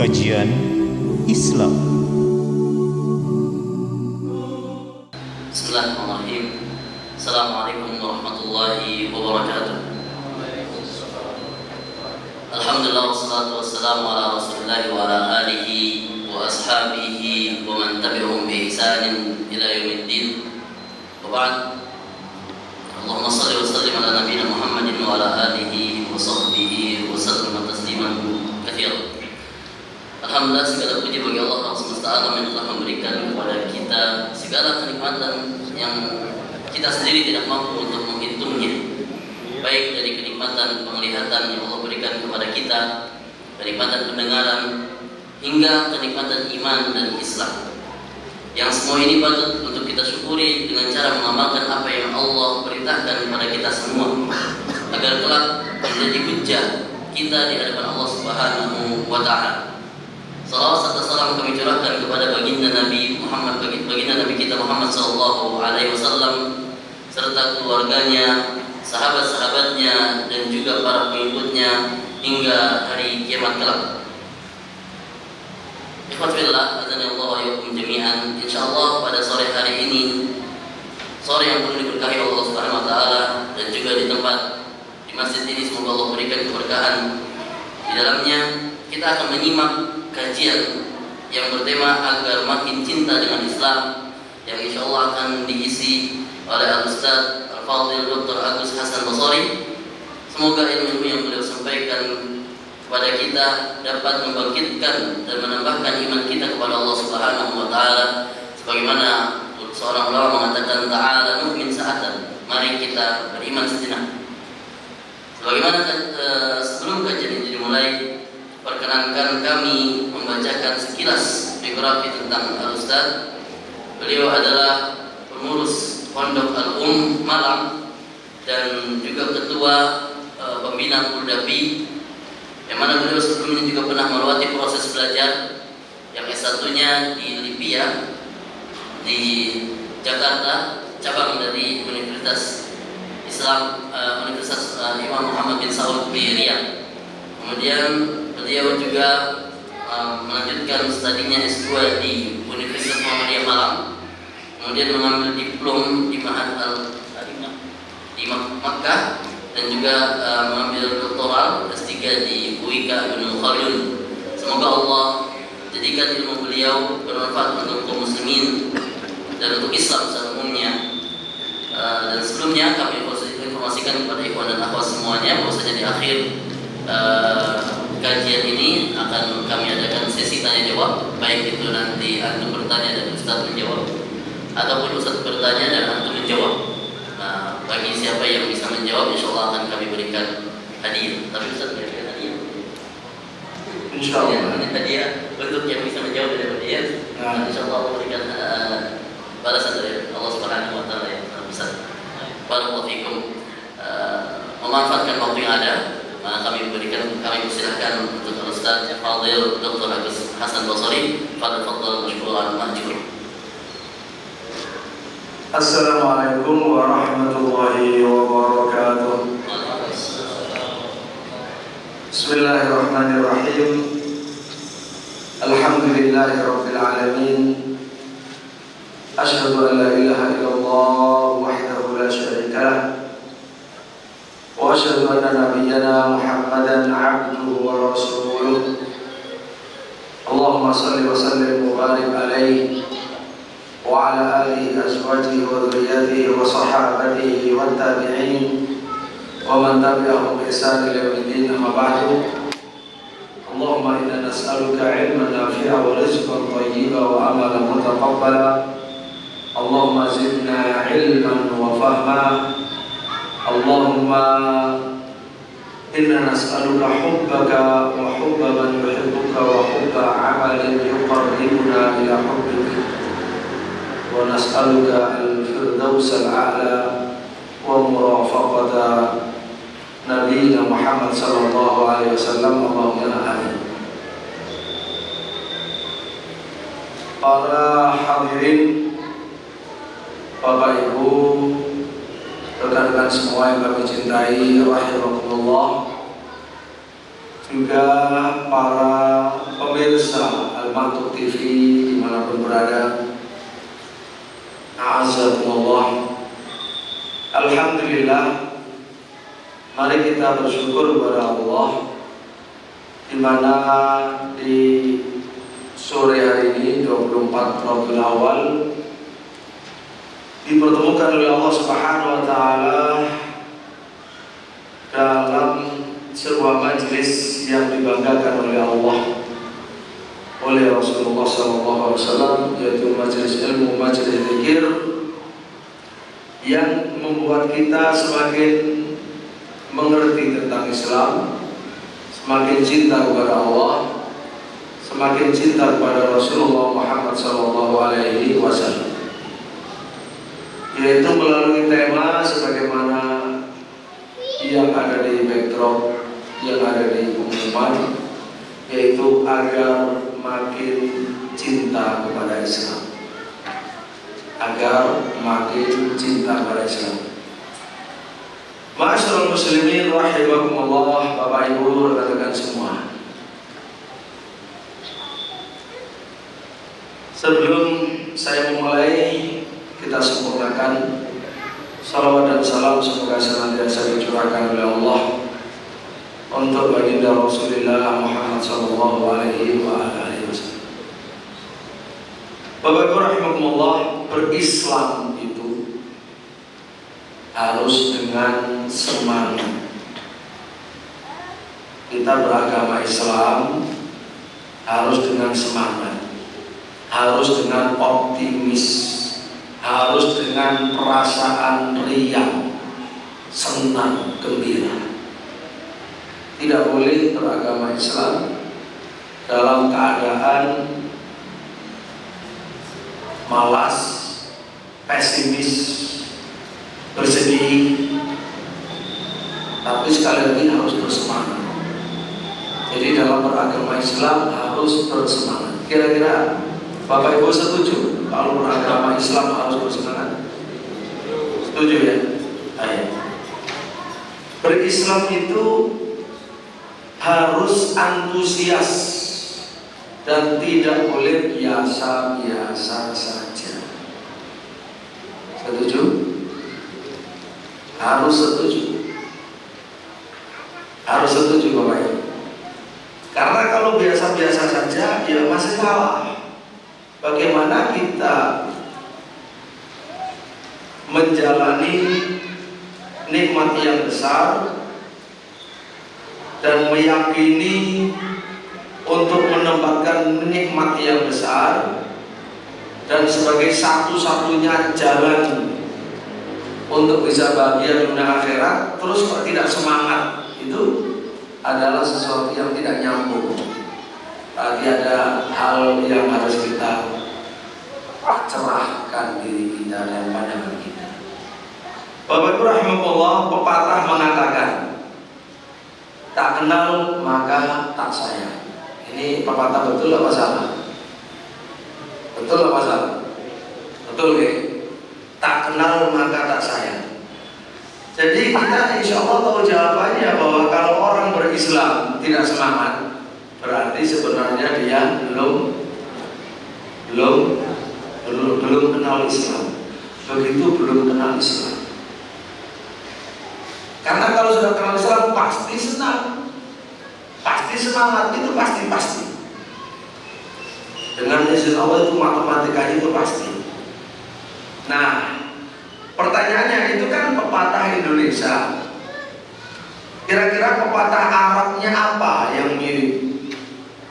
Kajian Islam. Bismillahirrahmanirrahim. Assalamualaikum warahmatullahi wabarakatuh. Alhamdulillah wassalatu wassalamu ala Rasulillah wa ala alihi wa ashabihi wa man tabi'ahum bi ihsanin ila yaumiddin. Wa ba'd. Allahumma shalli wa sallim ala nabiyyina Muhammadin wa ala alihi wa sahbihi wa sallam tasliman katsiran. Alhamdulillah, segala puji bagi Allah semesta alam yang telah memberikan kepada kita segala kenikmatan yang kita sendiri tidak mampu untuk menghitungnya. Baik dari kenikmatan penglihatan yang Allah berikan kepada kita, kenikmatan pendengaran, hingga kenikmatan iman dan Islam. Yang semua ini patut untuk kita syukuri dengan cara mengamalkan apa yang Allah perintahkan kepada kita semua, agar kelak menjadi hujjah kita di hadapan Allah Subhanahu wa Ta'ala. Salawat serta salam kami curahkan kepada baginda Nabi Muhammad, baginda Nabi kita Muhammad sallallahu alaihi wasallam, serta keluarganya, sahabat-sahabatnya, dan juga para pengikutnya hingga hari kiamat kelak. Ikhwatillah, azanillahu wa iyyakum jami'an. Insyaallah pada sore hari ini, sore yang penuh diberkahi Allah Subhanahu wa taala, dan juga di tempat di masjid ini semoga Allah berikan keberkahan di dalamnya, kita akan menyimak kajian yang bertema agar makin cinta dengan Islam, yang insya Allah akan diisi oleh Al-Ustaz Al-Fadhil Dr. Agus Hasan Basri. Semoga ilmu yang beliau sampaikan kepada kita dapat membangkitkan dan menambahkan iman kita kepada Allah Subhanahu wa Ta'ala, sebagaimana seorang ulama mengatakan ta'ala nu'min sa'atan, mari kita beriman sejenak. Sebagaimana sebelum kajian ini dimulai, perkenankan kami membacakan sekilas biografi tentang Al-Ustaz. Beliau adalah pengurus Pondok Al-Um Malang dan juga ketua pembina Puldapi, yang mana beliau sebelumnya juga pernah melewati proses belajar yang S1-nya di Libya, di Jakarta, cabang dari Universitas Islam, Universitas Imam Muhammad bin Saud di Riyadh. Kemudian beliau juga melanjutkan studinya S2 di Universitas Muhammadiyah Malang, kemudian mengambil diplom di Ma'had di Makkah, dan juga mengambil doktoral S3 di UIK Ibnu Khaldun. Semoga Allah jadikan ilmu beliau bermanfaat untuk kaum muslimin dan untuk Islam secara umumnya. Dan sebelumnya kami informasikan kepada ikhwan dan akhwat semuanya bahwasanya di akhir kajian ini akan kami adakan sesi tanya jawab, baik itu nanti antum bertanya dan Ustaz menjawab, ataupun Ustaz bertanya dan antum menjawab. Nah, bagi siapa yang bisa menjawab, insyaallah akan kami berikan hadiah. Tapi Ustaz berikan hadiah, insyaallah. Ini hadiah untuk yang bisa menjawab dan hadiah. Nah, insyaallah Allah berikan balasan dari Allah Subhanahu wa Ta'ala yang sangat besar. Barakallahu fikum. Memanfaatkan waktu yang ada, kami persilahkan untuk Al-Ustaz Al-Fadhil Dr. Agus Hasan Basri. Fadhil mashkuran mahjur. Assalamualaikum warahmatullahi wabarakatuh. Bismillahirrahmanirrahim. Alhamdulillahi rabbil alamin. Asyhadu an la ilaha illallah wahdahu la syarika lah. وأشهد أن نبينا محمدا عبده ورسوله. اللهم صل وسلم وبارك عليه وعلى آله أزواجه وذريته وصحابته والتابعين ومن تبعهم بإحسان إلى يوم الدين. أما بعد، اللهم إنا نسألك علما نافعا ورزقا طيبا وعملا متقبلا. اللهم زدنا علما وفهما. اللهم إنا نسألك حبك وحب من يحبك وحب عمل يقربنا إلى حبك، ونسألك الفردوس الأعلى ومرافقة نبينا محمد صلى الله عليه وسلم. اللهم آمين. Para hadirin, Bapak Ibu, rekan-rekan semua yang kami cintai, rahimakumullah. juga para pemirsa Al-Maktuk TV dimanapun berada. A'azzakumullah. Alhamdulillah, mari kita bersyukur kepada Allah di mana di sore hari ini 24 Rabiul Awal dipertemukan oleh Allah Subhanahu wa taala dalam sebuah majelis yang dibanggakan oleh Allah, oleh Rasulullah SAW, yaitu majelis ilmu, majelis zikir, yang membuat kita semakin mengerti tentang Islam, semakin cinta kepada Allah, semakin cinta kepada Rasulullah Muhammad SAW, yaitu melalui tema sebagaimana yang ada di backdrop, yang ada di pengumuman, yaitu agar makin cinta kepada Islam, agar makin cinta kepada Islam. Ma'asyiral muslimin rahimakumullah, Bapak Ibu rekan-rekan semua. Sebelum saya memulai, kita sempurnakan salawat dan salam semoga senantiasa dicurahkan oleh Allah untuk baginda Rasulullah Muhammad sallallahu alaihi wasallam. Bapak Ibu rahimakumullah, berislam itu harus dengan semangat. Kita beragama Islam harus dengan semangat, harus dengan optimis, harus dengan perasaan riang, senang, gembira. Tidak boleh beragama Islam dalam keadaan malas, pesimis, bersedih, tapi sekali lagi harus bersemangat. Jadi dalam beragama Islam harus bersemangat. Kira-kira Bapak Ibu setuju kalau beragama Islam harus bersemangat? Setuju ya? Ayo. Berislam itu harus antusias dan tidak boleh biasa-biasa saja. Setuju? Harus setuju. Harus setuju Bapak Ibu. Karena kalau biasa-biasa saja ya masih salah. Bagaimana kita menjalani nikmat yang besar dan meyakini untuk menempatkan nikmat yang besar dan sebagai satu-satunya jalan untuk bisa bahagia dunia akhirat, terus kok tidak semangat, itu adalah sesuatu yang tidak nyambung. Tadi ada hal yang harus kita cerahkan diri kita dan pandangan kita. Bapak Ibu rahimahullah, pepatah mengatakan, tak kenal maka tak sayang. Ini pepatah betul apa salah? Betul apa salah? Betul ya? Tak kenal maka tak sayang. Jadi kita insya Allah tahu jawabannya, bahwa kalau orang berislam tidak semangat, berarti sebenarnya dia belum kenal Islam. Begitu belum kenal Islam. Karena kalau sudah kenal Islam pasti senang, pasti semangat, itu pasti. Dengan izin Allah itu matematika itu pasti. Nah, pertanyaannya itu kan pepatah Indonesia. Kira-kira pepatah Arabnya apa yang mirip?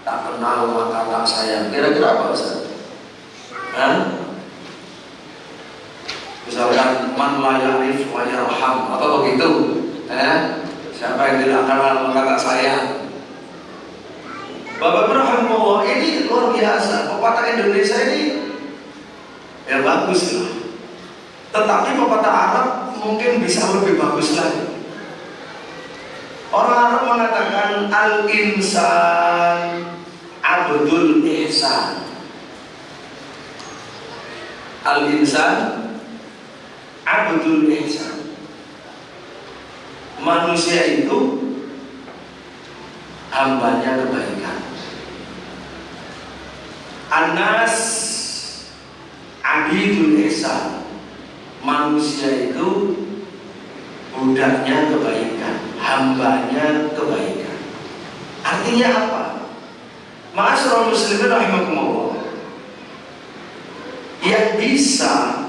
Tak kenal maka tak sayang. Kira-kira apa Ustaz? Misalkan man la ya'rif wa yarham, apa begitu? Siapa yang tidak kenal maka tak sayang. Bapak rahimahullah, ini luar biasa. Pepatah Indonesia ini ya bagus lah. Tetapi pepatah Arab mungkin bisa lebih bagus lagi. Orang Arab mengatakan al-insan abdul ihsan. Al-insan abdul ihsan. Manusia itu hambanya kebaikan. Anas abidul ihsan, manusia itu budaknya kebaikan, hambanya kebaikan. Artinya apa? Ma'asyiral muslimin rahimakumullah, yang bisa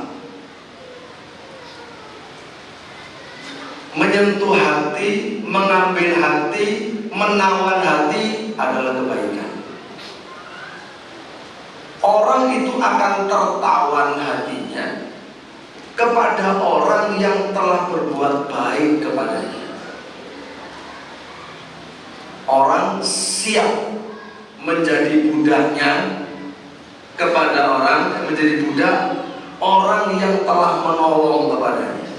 menyentuh hati, mengambil hati, menawan hati adalah kebaikan. Orang itu akan tertawan hatinya kepada orang yang telah berbuat baik kepadanya. Orang siap menjadi budaknya kepada orang, menjadi budak orang yang telah menolong kepadanya.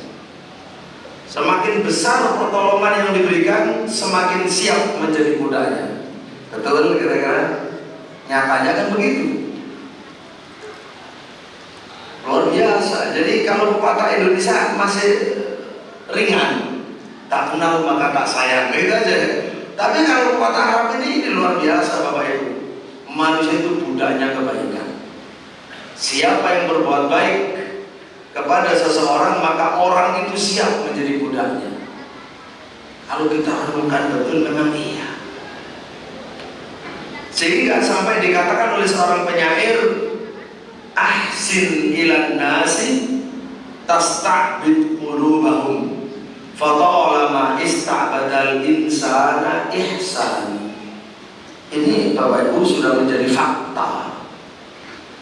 Semakin besar pertolongan yang diberikan, semakin siap menjadi budaknya. Betul kira-kira? Nyatanya kan begitu. Luar biasa. Jadi kalau pepatah Indonesia masih ringan, tak kenal maka tak sayang, gitu aja. Tapi kalau pepatah Arab ini luar biasa Bapak Ibu. Manusia itu budaknya kebaikan. Siapa yang berbuat baik kepada seseorang, maka orang itu siap menjadi budaknya. Kalau kita renungkan betul, memang iya. Sehingga sampai dikatakan oleh seorang penyair, ahsin ilan nasi tasta'bid qulubahum fatalama ista'badal insana ihsan. Ini Bapak Ibu sudah menjadi fakta,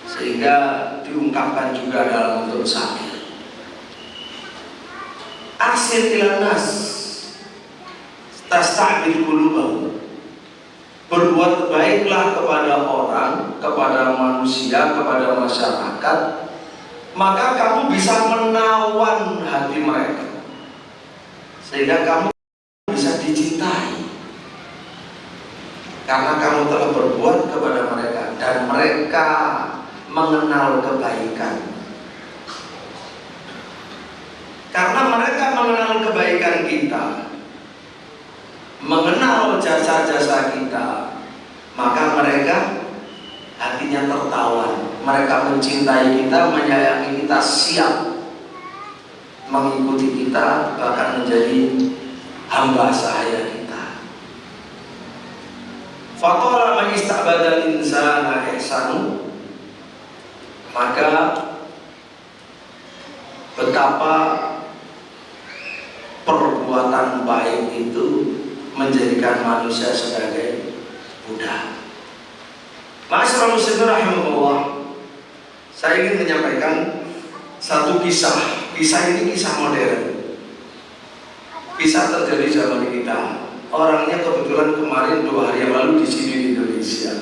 sehingga diungkapkan juga dalam bentuk syair. Ahsin ilan nas tasta'bid qulubahum, berbuat baiklah kepada orang, kepada manusia, kepada masyarakat, maka kamu bisa menawan hati mereka, sehingga kamu bisa dicintai, karena kamu telah berbuat kepada mereka dan mereka mengenal kebaikan. Karena mereka mengenal kebaikan kita, mengenal jasa-jasa kita, maka mereka hatinya tertawan, mereka mencintai kita, menyayangi kita, siap mengikuti kita, bahkan menjadi hamba sahaya kita. Fatala man istabadal insana ihsanu, maka betapa perbuatan baik itu menjadikan manusia sebagai budak. Ma'asyiral muslimin rahimahullah, saya ingin menyampaikan satu kisah. Kisah ini kisah modern. Kisah terjadi zaman kita. Orangnya kebetulan kemarin 2 hari yang lalu di sini di Indonesia.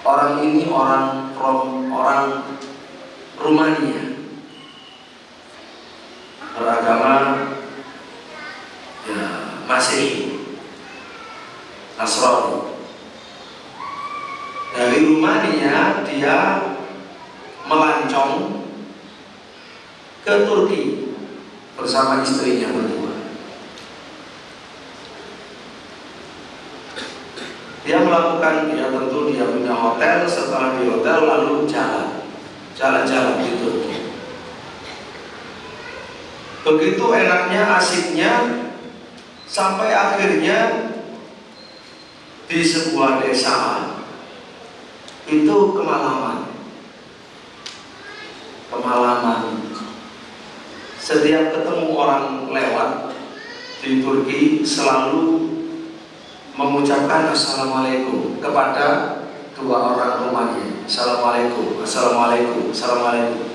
Orang ini orang Rumania, beragama ya Masehi, Nasrani. Dari Rumania dia melancong ke Turki bersama istrinya berdua. Dia melakukan, ya tentu dia punya hotel, setelah di hotel lalu jalan-jalan di Turki. Begitu enaknya, asiknya, sampai akhirnya di sebuah desa itu kemalaman. Setiap ketemu orang lewat di Turki selalu mengucapkan assalamualaikum kepada 2 orang Rumania. Assalamualaikum, assalamualaikum, assalamualaikum.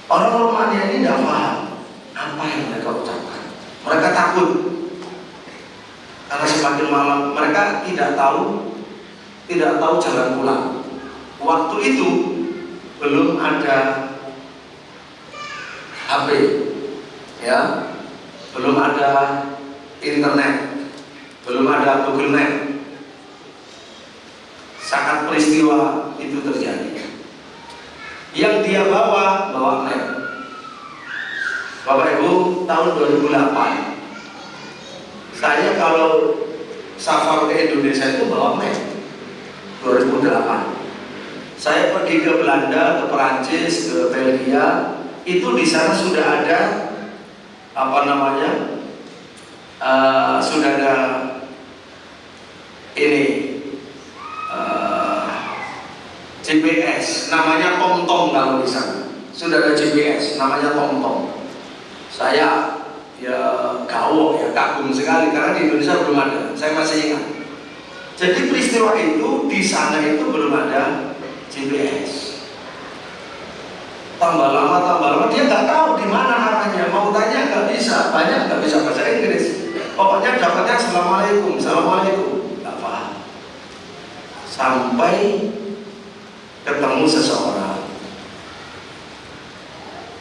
Orang Rumania ini tidak paham apa yang mereka ucapkan. Mereka takut karena semakin malam mereka tidak tahu jalan pulang. Waktu itu belum ada HP, ya, belum ada internet, belum ada Google Map. Saat peristiwa itu terjadi, yang dia bawa map. Bapak Ibu, tahun 2008 saya kalau safar ke Indonesia itu bawa map 2008. Saya pergi ke Belanda, ke Perancis, ke Belgia, itu di sana sudah ada sudah ada ini GPS, namanya TomTom kalau di sana. Sudah ada GPS, namanya TomTom. Saya ya kagum sekali karena di Indonesia belum ada. Saya masih ingat. Jadi peristiwa itu di sana itu belum ada GPS. Tambah lama dia nggak tahu di mana arahnya. Mau tanya nggak bisa, banyak nggak bisa bahasa Inggris. Pokoknya dapatnya assalamualaikum, nggak paham. Sampai ketemu seseorang,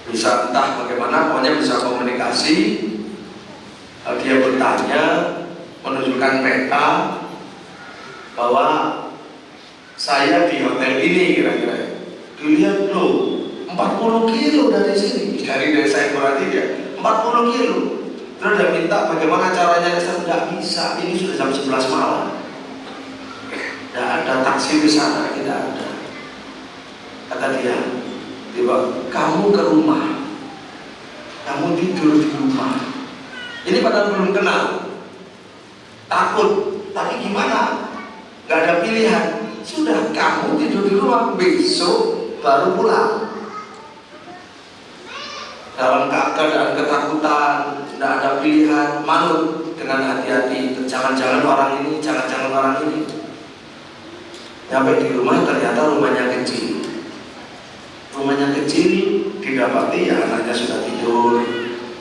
bisa entah bagaimana, pokoknya bisa komunikasi. Dia bertanya, menunjukkan peta bahwa saya di hotel ini kira-kira. Dilihat loh, 40 kilo dari sini, dari desa Ikurati dia 40 kilo. Terus dia minta bagaimana caranya. Saya tidak bisa, ini sudah jam 11 malam, tidak ada taksi di sana, tidak ada. Kata dia, kamu ke rumah, kamu tidur di rumah. Ini padahal belum kenal, takut, tapi gimana? Gak ada pilihan. Sudah, kamu tidur di rumah, besok baru pulang. Dalam keadaan ketakutan, tidak ada pilihan, manut dengan hati-hati. Jangan-jangan orang ini. Sampai di rumah ternyata rumahnya kecil. Didapati ya anaknya sudah tidur,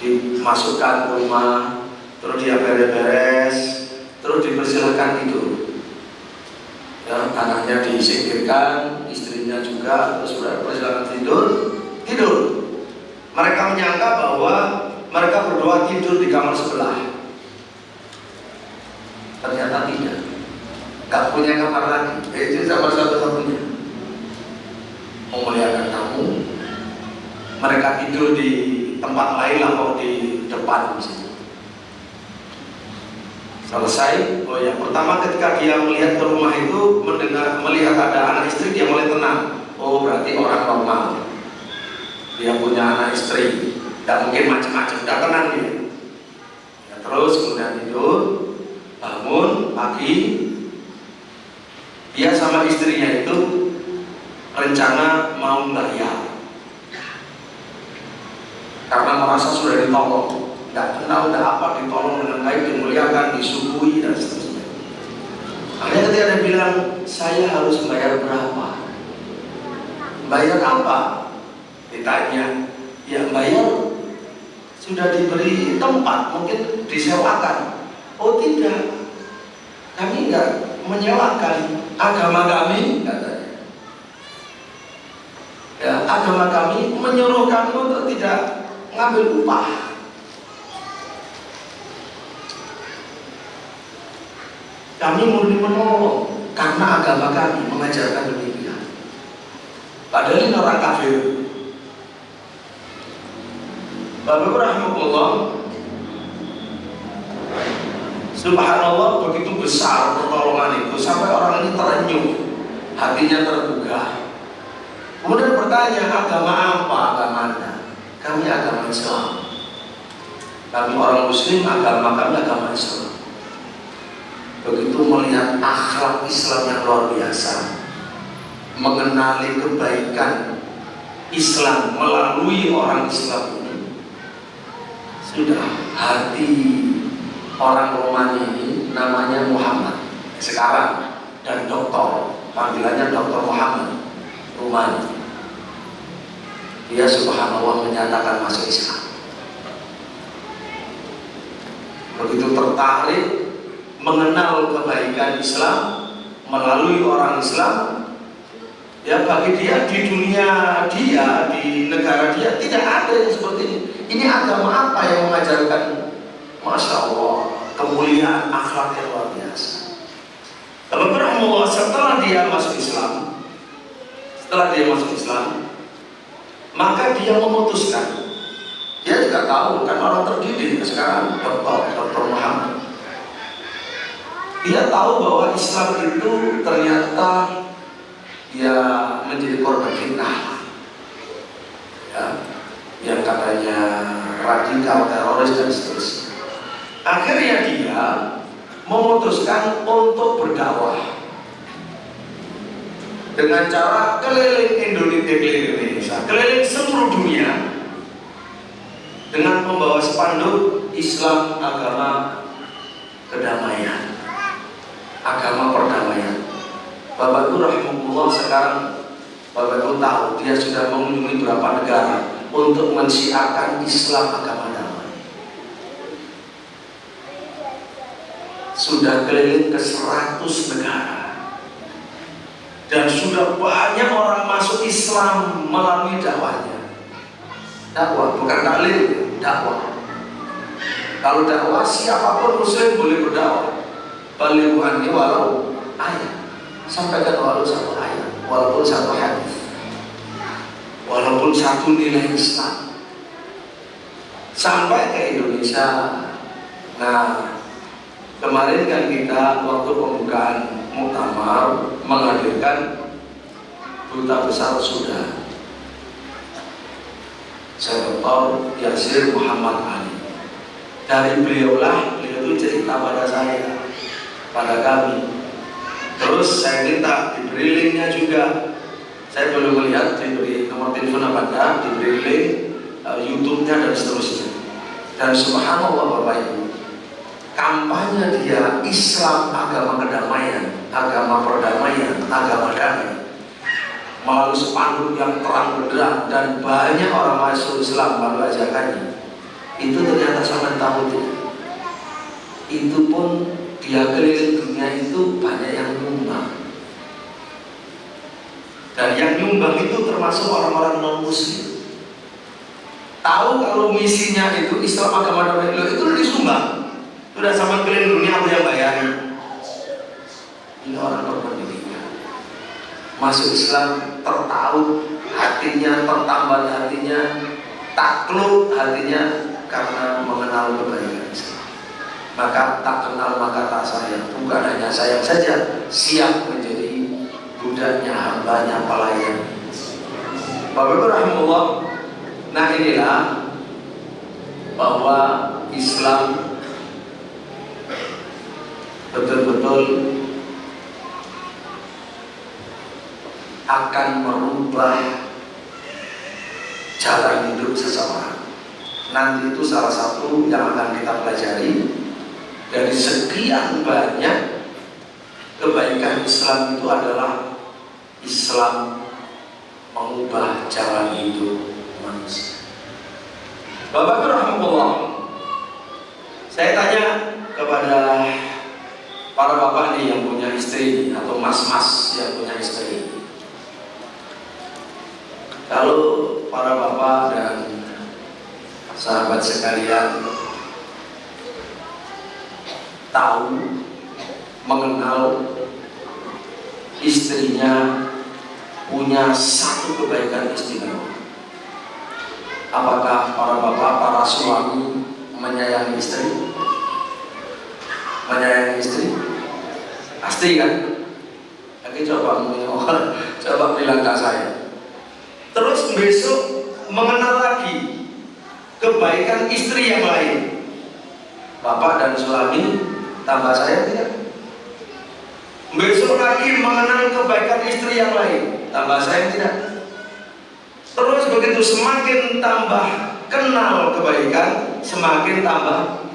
dimasukkan ke rumah, terus dia beres-beres, terus dipersilahkan tidur. Ya, anaknya disingkirkan, istrinya juga, terus persilakan tidur. Mereka menyangka bahwa mereka berdua tidur di kamar sebelah. Ternyata tidak, gak punya kamar lagi. Itu kamar satu-satunya. Memuliakan tamu, mereka tidur di tempat lain lah, kok di depan sini. Selesai, yang pertama ketika dia melihat ke rumah itu, melihat ada anak istri, dia mulai tenang. Oh, berarti orang normal. Dia punya anak istri, tidak mungkin macam-macam, tidak tenang dia. Ya, terus kemudian tidur, bangun pagi, dia sama istrinya itu rencana mau bayar karena merasa sudah ditolong. Tidak kenal, tidak apa, ditolong dengan baik, dimuliakan, disuguhi dan seterusnya. Akhirnya ketika dia bilang, saya harus bayar berapa? Bayar apa? Ditanya, ya bayar sudah diberi tempat, mungkin disewakan. Oh tidak, kami enggak menyewakan. Agama kami, katanya, ya, agama kami menyuruh kami untuk tidak mengambil upah. Kami murni menolong karena agama kami mengajarkan demikian. Padahal ini orang kafir. Bapak rahimahullah, subhanallah, begitu besar pertolongan itu sampai orang ini terenyuh, hatinya tergugah. Kemudian bertanya, agama apa agama Anda? Kami agama Islam. Kami orang Muslim, agama kami agama Islam. Begitu melihat akhlak Islam yang luar biasa, mengenali kebaikan Islam melalui orang Islam ini, sudah hati orang Romani ini, namanya Muhammad sekarang, dan doktor, panggilannya Doktor Muhammad Romani. Dia subhanallah menyatakan masuk Islam. Begitu tertarik mengenal kebaikan Islam melalui orang Islam, ya bagi dia di dunia dia, di negara dia tidak ada yang seperti ini. Ini agama apa yang mengajarkan, masya Allah, kemuliaan akhlak yang luar biasa. Kalau berahmullah, setelah dia masuk Islam, maka dia memutuskan. Dia juga tahu kan orang terdidik sekarang, Doktor Muhammad. Dia tahu bahwa Islam itu ternyata ya menjadi korban fitnah, ya, yang katanya radikal, teroris dan seterusnya. Akhirnya dia memutuskan untuk berdakwah dengan cara keliling Indonesia, keliling seluruh dunia dengan membawa spanduk Islam agama kedamaian, agama perdamaian. Bapak Ibu rahimahullah, sekarang Bapak Ibu tahu dia sudah mengunjungi beberapa negara untuk mensiarkan Islam agama damai. Sudah keliling ke 100 negara. Dan sudah banyak orang masuk Islam melalui dakwahnya. Dakwah, bukan taklim, dakwah. Kalau dakwah, siapapun muslim boleh berdakwah. Balighu anni walau ayat. Sampaikan walau satu ayat, walaupun satu hadis, walaupun satu nilai Islam. Sampai ke Indonesia. Nah, kemarin kan kita waktu pembukaan muktamar menghadirkan duta besar Sudan, Dr. Yasir Muhammad Ali. Dari beliau itu cerita pada saya, pada kami. Terus saya minta diberi linknya juga. Saya belum melihat, diberi nomor telepon apa enggak, diberi link YouTube-nya dan seterusnya. Dan subhanallah Bapak Ibu, kampanye dia Islam agama kedamaian, agama perdamaian, agama damai, melalui spanduk yang terang benderang dan banyak orang masuk Islam melalui ajakannya. Itu ternyata sampai tahu itu pun dia keliling dunia itu banyak yang nyumbang. Dan yang nyumbang itu termasuk orang-orang non muslim. Tahu kalau misinya itu Islam agama damai, itu udah disumbang. Sudah sama keliling dunia aku yang bayarin. Ini orang berpendidikan, masuk Islam tertaut hatinya, tertambat hatinya, takluk hatinya karena mengenal kebaikan Islam. Maka tak kenal maka tak sayang. Bukan hanya sayang saja, siap menjadi budaknya, hambanya, pelayan. Bapak Ibu rahimahullah. Nah inilah bahwa Islam betul-betul akan merubah jalan hidup seseorang. Nanti itu salah satu yang akan kita pelajari. Dari sekian banyak kebaikan Islam itu adalah Islam mengubah jalan hidup manusia. Bapak Ibu rahimahullah, saya tanya kepada para bapak nih yang punya istri atau mas-mas yang punya istri. Kalau para bapak dan sahabat sekalian tahu, mengenal istrinya punya satu kebaikan istimewa, apakah para bapak, para suami menyayangi istri? Menyayangi istri? Pasti kan? Oke, coba bilang ke saya. Terus besok mengenal lagi kebaikan istri yang lain. Bapak dan suami tambah saya tidak? Besok lagi mengenal kebaikan istri yang lain, tambah saya tidak? Terus begitu semakin tambah kenal kebaikan, semakin tambah.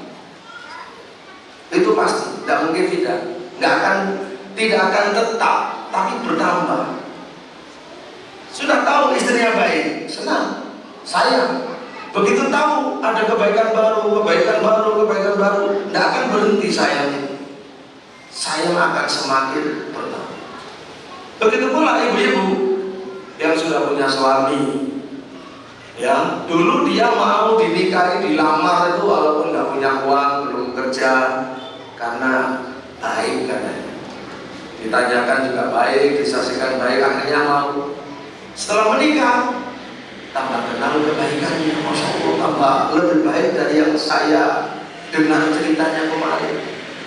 Itu pasti, tidak mungkin tidak. Tidak akan tetap, tapi bertambah. Sudah tahu istrinya baik, senang, sayang. Begitu tahu ada kebaikan baru, tidak akan berhenti sayangnya. Sayang akan semakin bertambah. Begitu pula ibu-ibu yang sudah punya suami, ya dulu dia mau dinikahi, dilamar itu walaupun nggak punya uang, belum kerja, karena baik katanya. Ditanyakan juga baik, disaksikan baik, akhirnya mau. Setelah menikah, tambah kenal kebaikannya, Masya Allah, tambah lebih baik dari yang saya dengar ceritanya kemarin.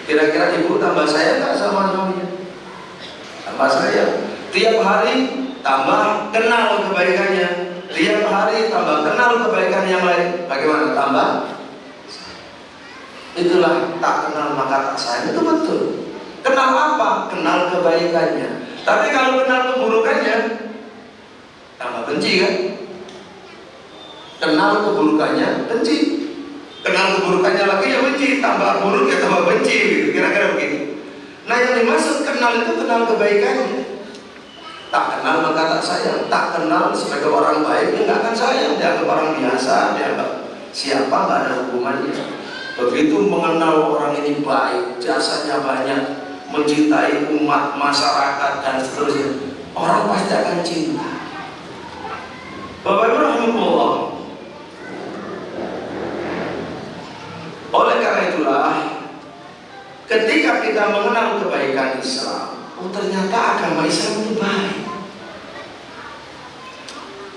Kira-kira ibu tambah sayang nggak sama suaminya? Tambah sayang. Tiap hari tambah kenal kebaikannya. Tiap hari tambah kenal kebaikan yang lain. Bagaimana? Tambah. Itulah tak kenal maka tak sayang. Itu betul. Kenal apa? Kenal kebaikannya. Tapi kalau kenal keburukannya, tambah benci kan? Kenal keburukannya, benci. Kenal keburukannya lagi ya benci. Tambah buruk ya tambah benci gitu. Kira-kira begitu. Nah yang dimaksud kenal itu kenal kebaikannya. Tak kenal maka tak sayang. Tak kenal sebagai orang baik, dia nggak akan sayang. Dianggap orang biasa, dianggap siapa, nggak ada hubungannya. Begitu mengenal orang ini baik, jasanya banyak, mencintai umat, masyarakat dan seterusnya, orang pasti akan cinta. Bapak Ibu rahimahullah. Oleh karena itulah, ketika kita mengenal kebaikan Islam, oh ternyata agama Islam itu baik.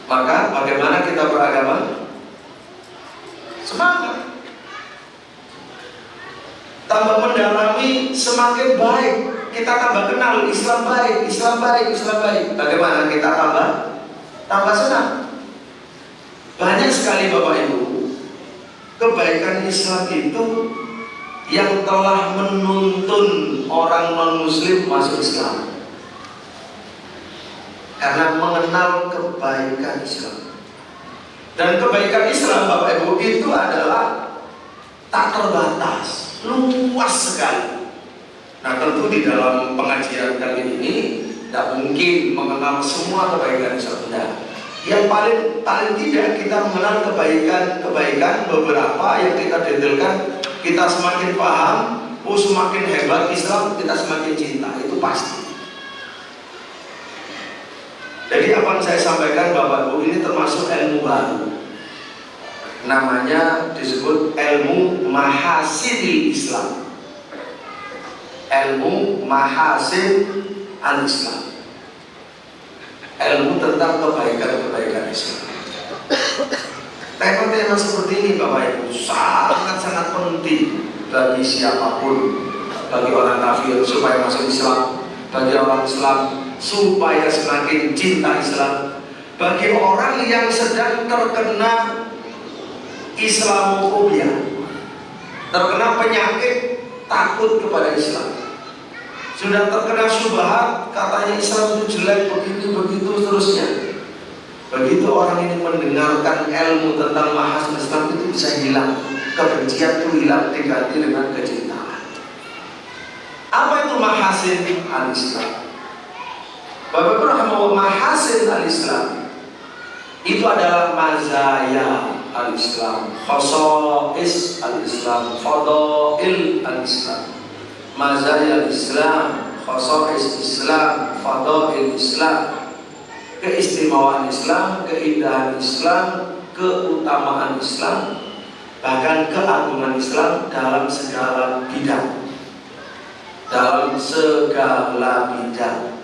Maka bagaimana kita beragama? Semangat. Tambah mendalami semakin baik. Kita tambah kenal Islam baik, Islam baik, Islam baik. Bagaimana kita tambah senang? Banyak sekali Bapak Ibu, kebaikan Islam itu yang telah menuntun orang non-muslim masuk Islam karena mengenal kebaikan Islam. Dan kebaikan Islam Bapak Ibu itu adalah tak terbatas, luas sekali. Nah tentu di dalam pengajian kali ini tidak mungkin mengenal semua kebaikan Islam. Yang paling tidak kita mengenal kebaikan beberapa yang kita detailkan, kita semakin paham, semakin hebat Islam, kita semakin cinta, itu pasti. Jadi apa yang saya sampaikan Bapak Ibu ini termasuk ilmu baru. Namanya disebut ilmu mahasinil Islam. Ilmu mahasin al-Islam. Ilmu tentang kebaikan-kebaikan Islam. Tema-tema seperti ini Bapak Ibu sangat-sangat penting bagi siapapun, bagi orang kafir supaya masuk Islam, bagi orang Islam supaya semakin cinta Islam, bagi orang yang sedang terkena Islamofobia, terkena penyakit takut kepada Islam, sudah terkena syubhat, katanya Islam itu jelek, begini, begitu, seterusnya. Begitu orang ini mendengarkan ilmu tentang mahasin Islam, itu bisa hilang. Kebencian itu hilang, diganti dengan kecintaan. Apa itu mahasin al-Islam? Bapak Ibu rahimahullah, mahasin al-Islam itu adalah mazaya al-Islam, khosais al-Islam, fadail al-Islam. Mazaya al-Islam, khosais Islam, fadail Islam, keistimewaan Islam, keindahan Islam, keutamaan Islam, bahkan keagungan Islam dalam segala bidang. Dalam segala bidang,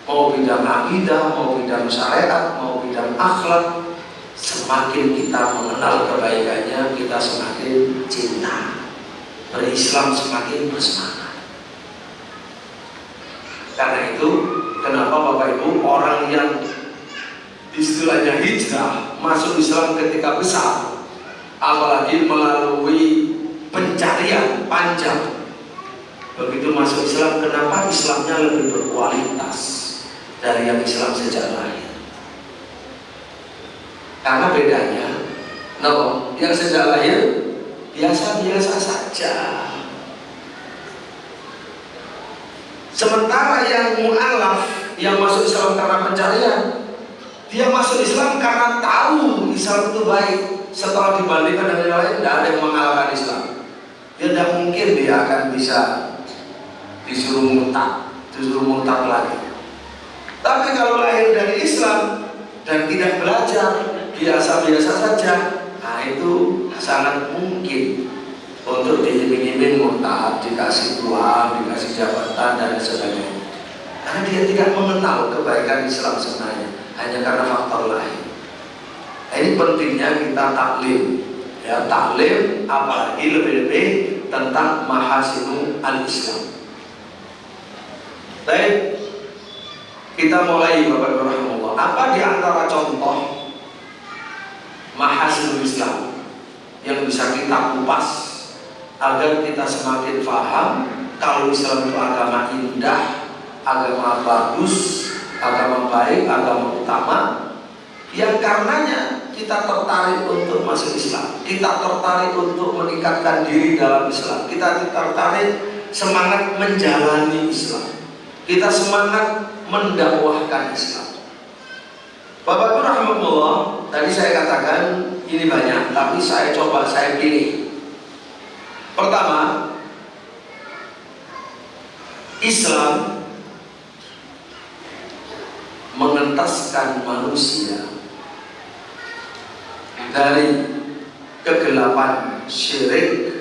mau bidang akidah, mau bidang syariat, mau bidang akhlak, semakin kita mengenal kebaikannya, kita semakin cinta. Berislam semakin bersemangat. Karena itu, kenapa Bapak Ibu orang yang istilahnya hijrah masuk Islam ketika besar, apalagi melalui pencarian panjang, begitu masuk Islam, kenapa Islamnya lebih berkualitas dari yang Islam sejak lahir? Karena bedanya, yang sejak lahir biasa-biasa saja. Sementara yang mu'alaf, yang masuk Islam karena pencarian, dia masuk Islam karena tahu Islam itu baik. Setelah dibandingkan dengan yang lain, tidak ada yang mengalahkan Islam. Dia tidak mungkin dia akan bisa disuruh murtad lagi. Tapi kalau lahir dari Islam dan tidak belajar, biasa-biasa saja, nah itu sangat mungkin untuk diiming-iming murtad, dikasih uang, dikasih jabatan dan sebagainya. Karena dia tidak mengenal kebaikan Islam sebenarnya, hanya karena faktor lain. Nah, ini pentingnya kita taklim, ya taklim, apalagi lebih-lebih tentang mahasinu al-Islam. Baik, kita mulai Bapak rahimahullah. Apa di antara contoh mahasinul Islam yang bisa kita kupas agar kita semakin paham kalau Islam itu agama indah, agama bagus, agama baik, agama utama, yang karenanya kita tertarik untuk masuk Islam, kita tertarik untuk meningkatkan diri dalam Islam, kita tertarik semangat menjalani Islam, kita semangat mendakwahkan Islam. Bapak rahimahullah, tadi saya katakan ini banyak, tapi saya coba saya pilih. Pertama, Islam mengentaskan manusia dari kegelapan syirik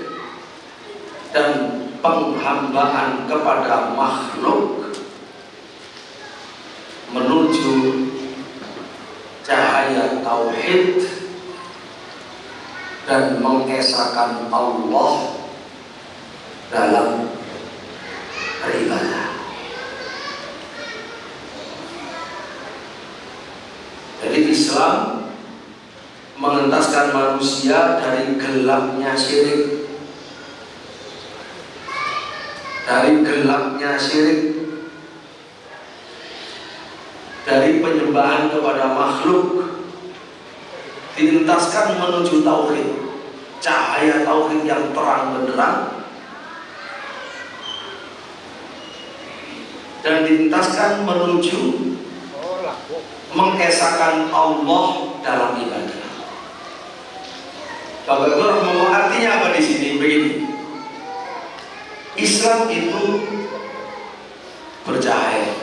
dan penghambaan kepada makhluk menuju cahaya tauhid dan mengesahkan Allah dalam beribadah. Jadi Islam mengentaskan manusia dari gelapnya syirik, dari penyembahan kepada makhluk, dilintaskan menuju tauhid, cahaya tauhid yang terang benderang, dan dilintaskan menuju mengesahkan Allah dalam ibadah. Bapak Ibu, artinya apa di sini? Begini, Islam itu bercahaya,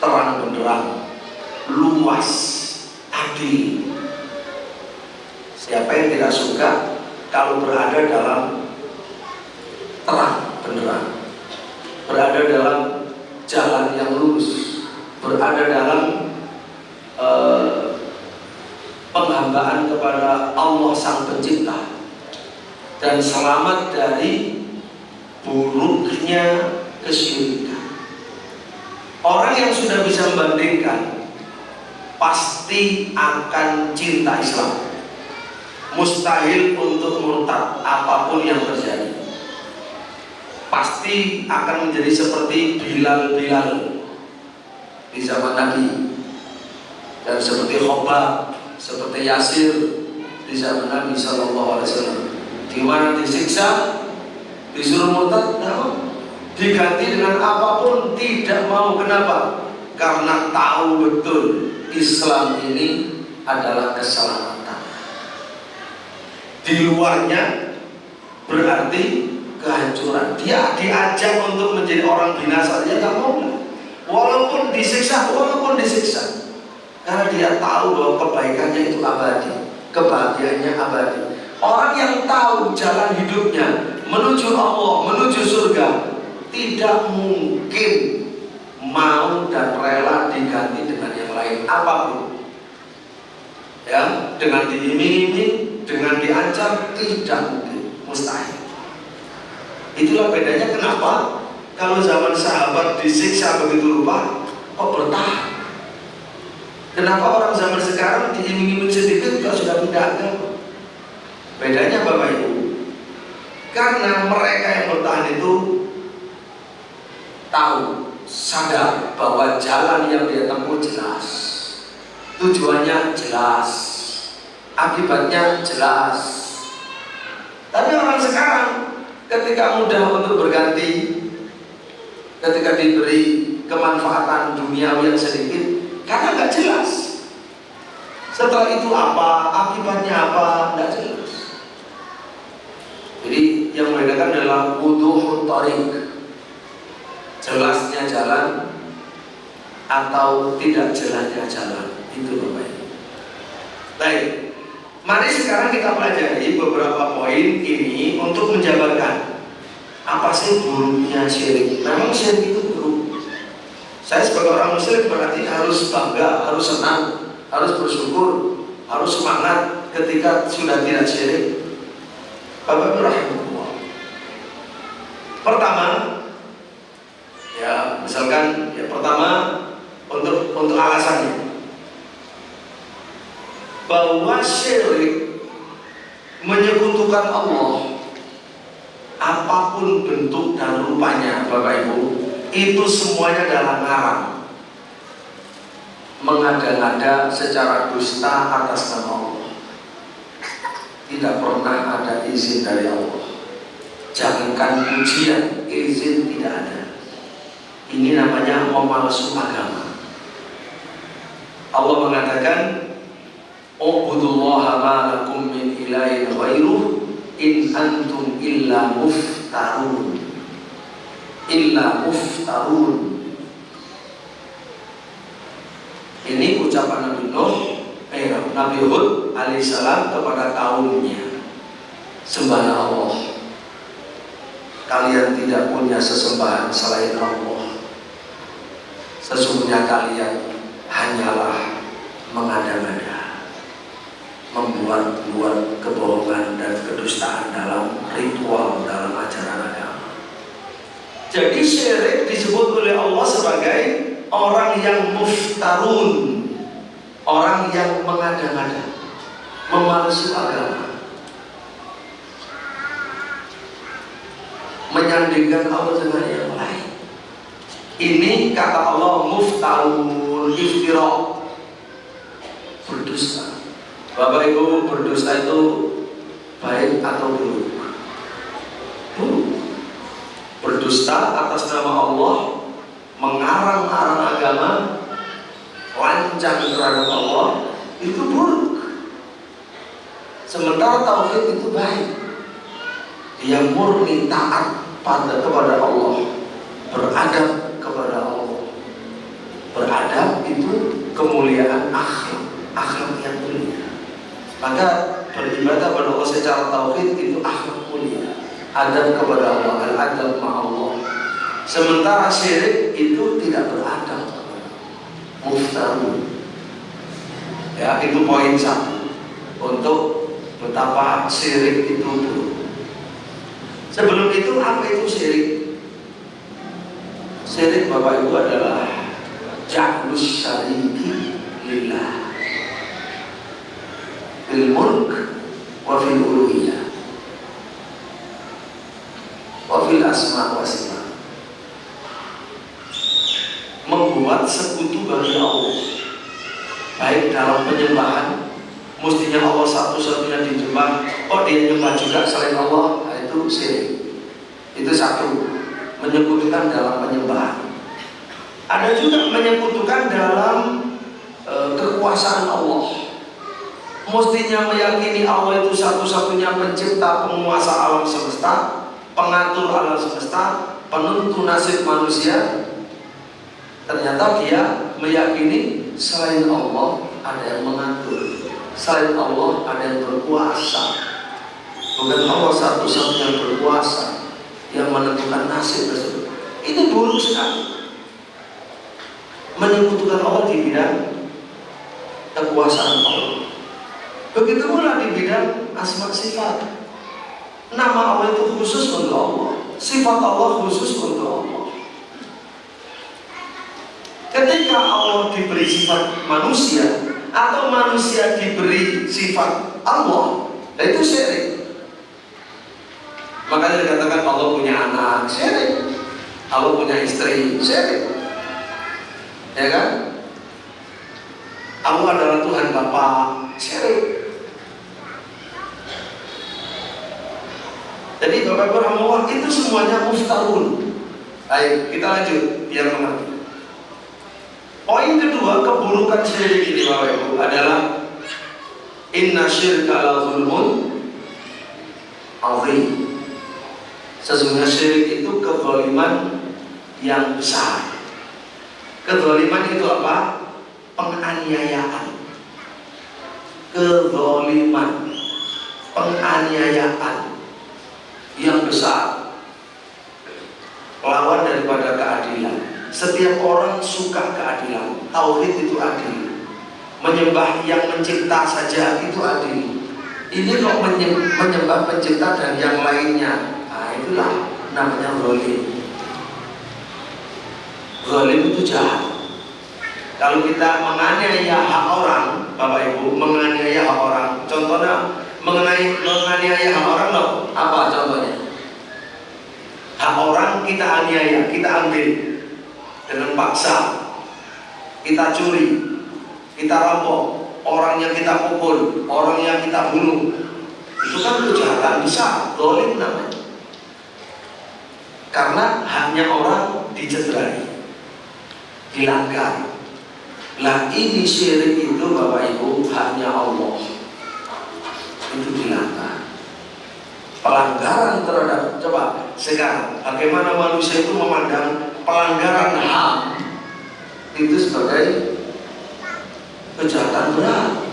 terang benderang, luas, adil. Siapa yang tidak suka kalau berada dalam terang benderang, berada dalam jalan yang lurus, berada dalam penghambaan kepada Allah Sang Pencipta, dan selamat dari buruknya kesyirikan. Orang yang sudah bisa membandingkan pasti akan cinta Islam, mustahil untuk murtad apapun yang terjadi. Pasti akan menjadi seperti Bilal di zaman Nabi, dan seperti Khobab, seperti Yasir di zaman Nabi SAW. Di mana disiksa, disuruh murtad, diganti dengan apapun tidak mau. Kenapa? Karena tahu betul Islam ini adalah keselamatan. Di luarnya berarti kehancuran. Dia diajak untuk menjadi orang binasa, dia nggak mau. Walaupun disiksa, karena dia tahu bahwa kebaikannya itu abadi, kebahagiaannya abadi. Orang yang tahu jalan hidupnya menuju Allah, menuju surga, tidak mungkin mau dan rela diganti dengan yang lain apapun. Ya, dengan diiming-iming, dengan diancam, tidak mungkin, mustahil. Itulah bedanya kenapa kalau zaman sahabat disiksa begitu rupa kok bertahan. Kenapa orang zaman sekarang diiming-iming sedikit kok sudah pindah agama? Bedanya Bapak Ibu, karena mereka yang bertahan itu tahu, sadar bahwa jalan yang dia tempuh jelas, tujuannya jelas, akibatnya jelas. Tapi orang sekarang ketika mudah untuk berganti, ketika diberi kemanfaatan duniawi yang sedikit, karena nggak jelas. Setelah itu apa, akibatnya apa, nggak jelas. Jadi yang membedakan adalah wuduhut thariq, jelasnya jalan atau tidak jelasnya jalan. Itu Bapak Ibu. Baik, mari sekarang kita pelajari beberapa poin ini untuk menjabarkan apa sih buruknya syirik. Memang syirik itu buruk. Saya sebagai orang muslim berarti harus bangga, harus senang, harus bersyukur, harus semangat ketika sudah tidak syirik. Bapak rahimahullah, Pertama, ya misalkan ya pertama untuk alasannya bahwa syirik menyekutukan Allah apapun bentuk dan rupanya, Bapak Ibu, itu semuanya adalah ngarang, mengada-ngada secara dusta atas nama Allah. Tidak pernah ada izin dari Allah. Jangankan pujian, izin tidak ada. Ini namanya memalsu agama. Allah mengatakan, "Ubudullaha ma lakum min ilahin ghairuh in antum illa muftarun." Illa muftarun. Ini ucapan Nabi Hud alaihissalam kepada kaumnya. Sembahlah Allah. Kalian tidak punya sesembahan selain Allah. Sesungguhnya kalian hanyalah mengada-ngada, membuat-buat kebohongan dan kedustaan dalam ritual, dalam ajaran agama. Jadi syirik disebut oleh Allah sebagai orang yang muftarun, orang yang mengada-ngada, memalsu agama, menyandingkan Allah dengan yang lain. Ini kata Allah muftarun, iftira, berdusta. Bapak Ibu, berdusta itu baik atau buruk? Buruk. Berdusta atas nama Allah, mengarang-arang agama, lancang terhadap Allah, itu buruk. Sementara tauhid itu baik. Dia murni taat kepada Allah, beradab kepada Allah. Beradab itu kemuliaan akhlak yang mulia. Maka beribadah kepada Allah secara tauhid itu akhlak mulia, adab kepada Allah, al-adab ma'allah. Sementara syirik itu tidak beradab, muftarun. Ya, itu poin satu untuk betapa syirik itu buruk. Sebelum itu, apa itu syirik? Syirik, Bapak Ibu, adalah ja'lus syariki lillah fil mulk wa fil uluhiyah wa fil asma wa sifat. Membuat sekutu bagi Allah, baik dalam penyembahan, mestinya Allah satu-satunya disembah, dia nyembah juga selain Allah, itu syirik. Itu satu, menyekutukan dalam penyembahan. Ada juga menyekutukan dalam kekuasaan Allah. Mestinya meyakini Allah itu satu-satunya pencipta, penguasa alam semesta, pengatur alam semesta, penentu nasib manusia. Ternyata dia meyakini selain Allah ada yang mengatur, selain Allah ada yang berkuasa. Bukan Allah satu-satunya berkuasa yang menentukan nasib tersebut. Ini buruk sekali. Menyekutukan Allah di bidang kekuasaan Allah. Begitu pula di bidang asma sifat. Nama Allah itu khusus untuk Allah, sifat Allah khusus untuk Allah. Ketika Allah diberi sifat manusia atau manusia diberi sifat Allah, itu syirik. Makanya dikatakan Allah punya anak, syirik. Allah punya istri, syirik. Ya kan? Allah adalah Tuhan Bapa, syirik. Jadi Bapak Ibu rahimahullah, itu semuanya muftarun. Baik, kita lanjut biar mengerti. Poin kedua, keburukan syirik ini Bapak Ibu adalah inna syirka la zulmun azim. Sesungguhnya syirik itu kezaliman yang besar. Kezaliman itu apa? Penganiayaan. Kezaliman, penganiayaan yang besar, lawan daripada keadilan. Setiap orang suka keadilan. Tauhid itu adil. Menyembah yang mencipta saja itu adil. Ini kok menyembah pencipta dan yang lainnya, nah itulah namanya zalim. Zalim itu jahat. Kalau kita menganiaya hak orang, Bapak Ibu, menganiaya hak orang, contohnya menganiaya hak orang loh, apa contohnya? Hak orang kita aniaya, kita ambil dengan paksa, kita curi, kita rampok, orang yang kita pukul, orang yang kita bunuh, itu kan kejahatan besar, zalim namanya. Karena haknya orang dicederai, dilanggar. Lah ini syirik itu Bapak Ibu haknya Allah, itu dilanggar. Pelanggaran terhadap, coba sekarang bagaimana manusia itu memandang pelanggaran HAM itu sebagai kejahatan berat.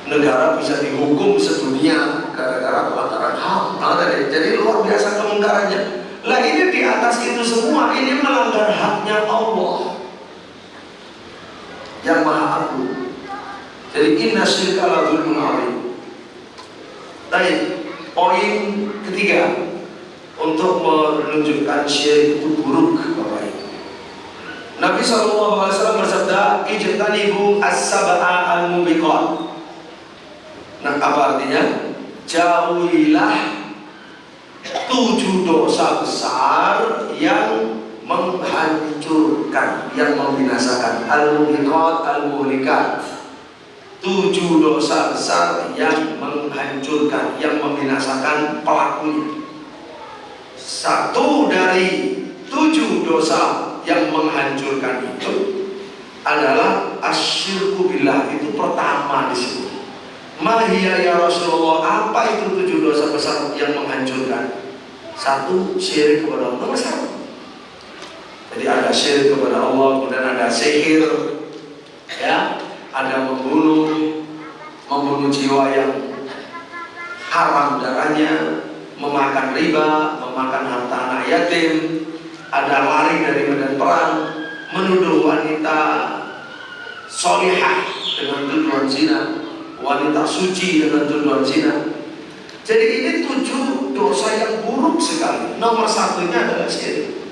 Negara bisa dihukum sedunia gara-gara pelanggaran HAM. Jadi luar biasa kemungkarannya. Lah ini di atas itu semua, ini melanggar haknya Allah yang Maha Agung. Jadi inna syirka la dzulmun adzim. Baik, poin ketiga untuk menunjukkan syirik itu buruk, Bapak Ibu. Nabi SAW bersabda, ijtanibu as-sab'a al-mubiqat. Nah, apa artinya? Jauhilah 7 dosa besar yang menghancurkan, yang membinasakan. Al-mubiqat, al-muhlikat. 7 dosa besar yang menghancurkan, yang membinasakan pelakunya. Satu dari 7 dosa yang menghancurkan itu adalah asyirku billah. Itu pertama disebut. Mahia ya Rasulullah, apa itu 7 dosa besar yang menghancurkan? 1, syirik kepada Allah, nomor 1. Jadi ada syirik kepada Allah, kemudian ada sihir, ya, ada membunuh jiwa yang haram darahnya, memakan riba, memakan harta anak yatim, ada lari dari medan perang, menuduh wanita solihah dengan tuduhan zina, wanita suci dengan tuduhan zina. Jadi ini 7 dosa yang buruk sekali. Nomor 1-nya adalah syirik.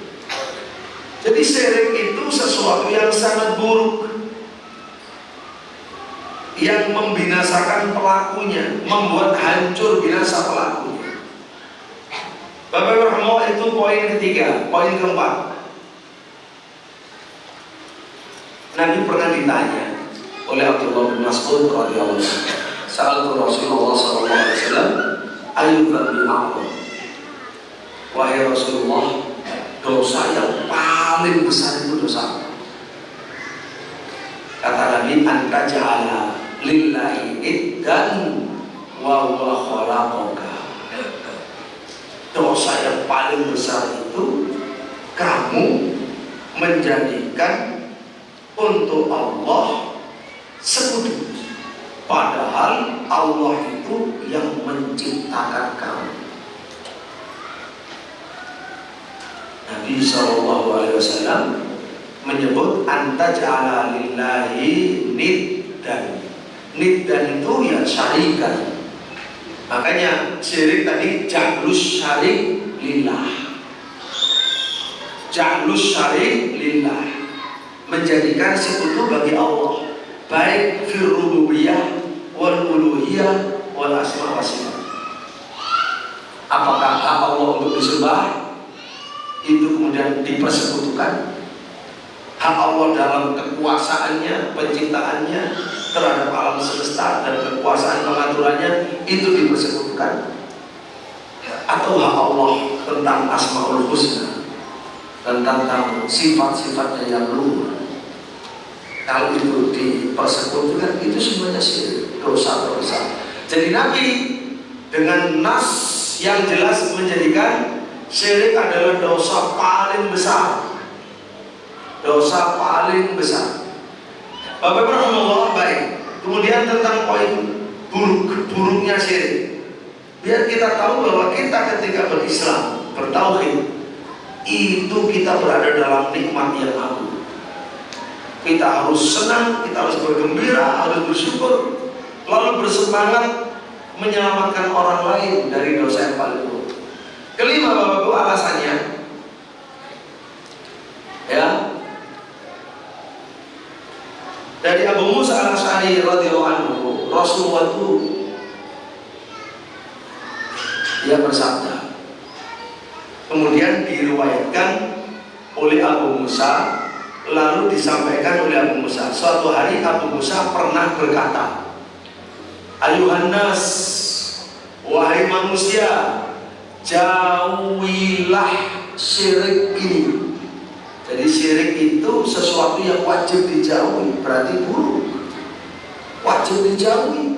Jadi syirik itu sesuatu yang sangat buruk, yang membinasakan pelakunya, membuat hancur binasa pelakunya. Bapak Ibu rahimahullah, itu poin ketiga. Poin keempat, Nabi pernah ditanya oleh Abdullah bin Mas'ud radhiyallahu anhu, sa'altu Rasulullah sallallahu alaihi wasallam, ayyul dzambi a'zam? Wahai Rasulullah, dosa yang paling besar itu dosa. Kata Nabi, anta ja'ala lillahi iddan wa huwa khalaqaka. Dosa yang paling besar itu kamu menjadikan untuk Allah sekutu, padahal Allah itu yang menciptakan kamu. Nabi SAW menyebut anta ja'ala lillahi niddan. Niddan itu ya syarikan. Makanya syirik tadi ja'lus syarik lillah. Ja'lus syarik lillah, menjadikan sekutu bagi Allah, baik fil rububiyah wal uluhiyah wal asma wa sifat. Apakah hak Allah untuk disembah itu kemudian dipersekutukan? Hak Allah dalam kekuasaannya, penciptaannya terhadap alam semesta dan kekuasaan pengaturannya itu dipersekutukan? Atau hak Allah tentang asmaul husna, tentang sifat-sifatnya yang luhur, kalau itu dipersekutukan, itu semuanya syirik, dosa besar. Jadi Nabi dengan nas yang jelas menjadikan syirik adalah dosa paling besar. Dosa paling besar. Bapak rahimahullah, baik. Kemudian tentang poin buruknya syirik, biar kita tahu bahwa kita ketika berislam, bertauhid, itu kita berada dalam nikmat yang agung. Kita harus senang, kita harus bergembira, harus bersyukur, lalu bersemangat menyelamatkan orang lain dari dosa yang paling buruk. Kelima Bapak-Ibu alasannya, ya, dari Abu Musa al-Asy'ari radhiyallahu anhu, Rasulullah itu dia bersabda, kemudian diriwayatkan oleh Abu Musa, lalu disampaikan oleh Abu Musa. Suatu hari Abu Musa pernah berkata, ayuhan nas, wahai manusia, jauhilah syirik ini. Jadi syirik itu sesuatu yang wajib dijauhi, berarti buruk, wajib dijauhi.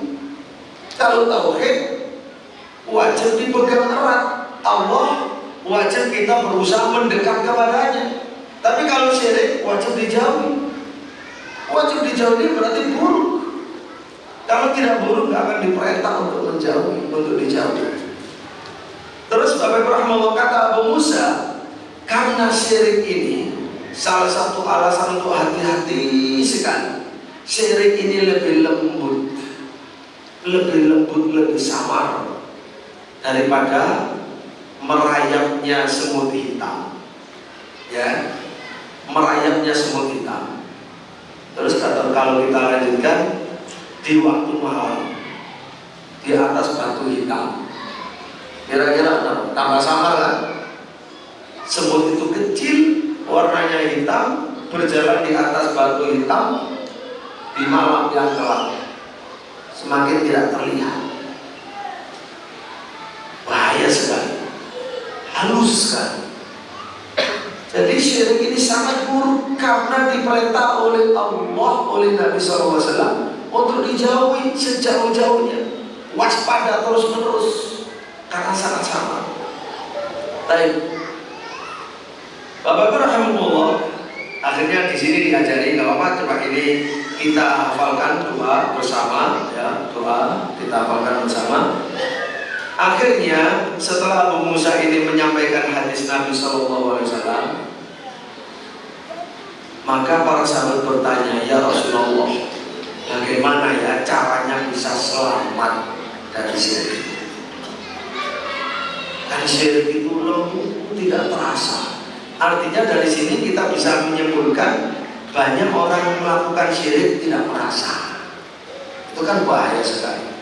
Kalau tauhid wajib dipegang erat, Allah wajib kita berusaha mendekat kepadanya. Tapi kalau syirik wajib dijauhi. Wajib dijauhi berarti buruk. Kalau tidak buruk nggak akan diperintah untuk menjauhi, untuk dijauhi. Terus Bapak Ibu rahimahullah, kata Abu Musa, karena syirik ini salah satu alasan untuk hati-hati sekali. Syirik ini lebih lembut, lebih samar daripada merayapnya semut hitam, ya, merayapnya semut hitam. Terus kalau kita lanjutkan, di waktu malam di atas batu hitam, kira-kira tambah samar kan? Semut itu kecil, warnanya hitam, berjalan di atas batu hitam di malam yang gelap, semakin tidak terlihat. Bahaya sekali, halus sekali. Jadi syirik ini sangat buruk karena diperintah oleh Allah, oleh Nabi SAW untuk dijauhi sejauh-jauhnya, waspada terus-menerus karena sangat samar. Baik, Bapak-Ibu rahimahullah, akhirnya di sini diajari, nggak apa-apa, coba ini kita hafalkan doa bersama, ya, doa kita hafalkan bersama. Akhirnya setelah Abu Musa ini menyampaikan hadis Nabi SAW, maka para sahabat bertanya, ya Rasulullah, bagaimana ya caranya bisa selamat dari syirik? Kan syirik itu lembut, tidak terasa. Artinya dari sini kita bisa menyimpulkan banyak orang yang melakukan syirik tidak merasa. Itu kan bahaya sekali.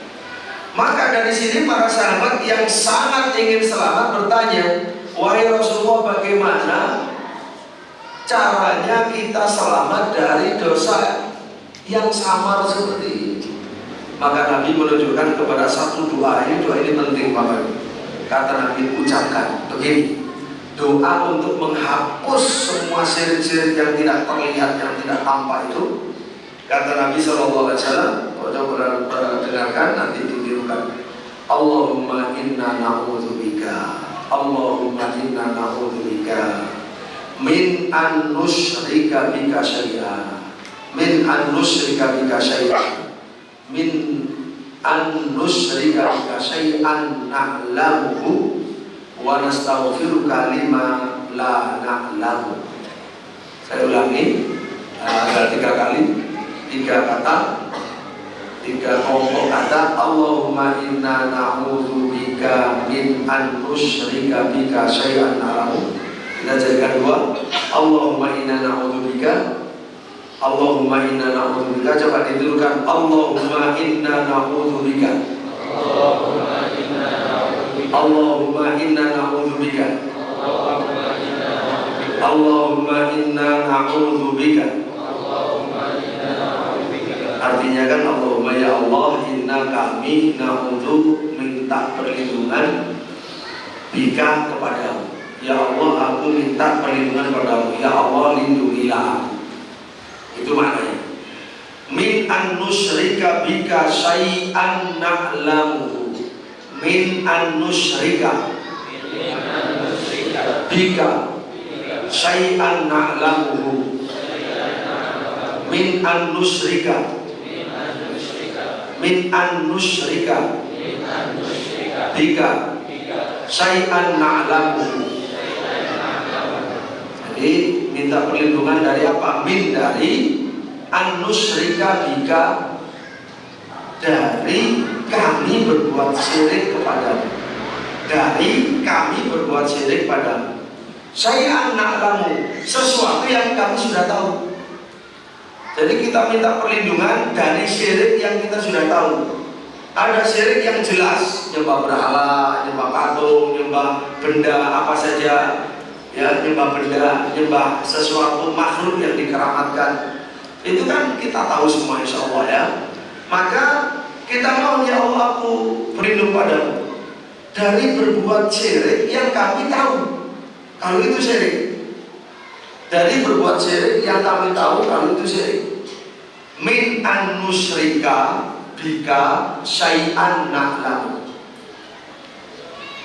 Maka dari sini para sahabat yang sangat ingin selamat bertanya, wahai Rasulullah, bagaimana caranya kita selamat dari dosa yang samar seperti ini? Maka Nabi menunjukkan kepada satu doa ini penting Bapak. Kata Nabi, ucapkan begini, doa untuk menghapus semua syirik-syirik yang tidak terlihat, yang tidak tampak itu. Kata Nabi SAW, coba dengarkan, nanti ditirukan. Allahumma inna na'udzubika, Allahumma inna na'udzubika min an nusyrika bika syai'an, min an nusyrika bika syai'an, min an nusyrika bika syai'an na'lamuhu wa nastaghfiruka lima la na'lamu. Saya ulangi, ada 3 kali, 3 kata, 3 kelompok kata. Allahumma inna na'udzubika min an nusyrika bika syai'an na'lamu. Kita jadikan 2. Allahumma inna na'udzubika, Allahumma inna na'udzubika. Coba ditirukan, Allahumma inna na'udzubika, Allahumma inna na'udzubika, Allahumma inna na'udzubika, Allahumma inna na'udzubika. Artinya kan, Allahumma ya Allah, inna kami na'udzu, minta perlindungan, bika kepadamu. Ya Allah, aku minta perlindungan padamu. Ya Allah, lindungilah aku. Itu maknanya. Min an nusyrika bika syai'an na'lamuhu. Min an nusyrika bika syai'an na'lamuhu. Min an nusyrika, min an nusyrika bika syai'an na'lamuhu. Jadi minta perlindungan dari apa? Min, dari an nusyrika bika, dari kami berbuat syirik kepadamu, dari kami berbuat syirik padamu. Syai'an na'lamu, sesuatu yang kami sudah tahu. Jadi kita minta perlindungan dari syirik yang kita sudah tahu. Ada syirik yang jelas, nyembah berhala, nyembah patung, nyembah benda apa saja, ya, nyembah benda, nyembah sesuatu makhluk yang dikeramatkan. Itu kan kita tahu semua, insya Allah ya. Maka kita mau, ya Allah, aku berlindung padamu dari berbuat syirik yang kami tahu. Kalau itu syirik, dari berbuat syirik yang kami tahu, kalau itu syirik. Min an nusyrika bika syai'an na'lamu.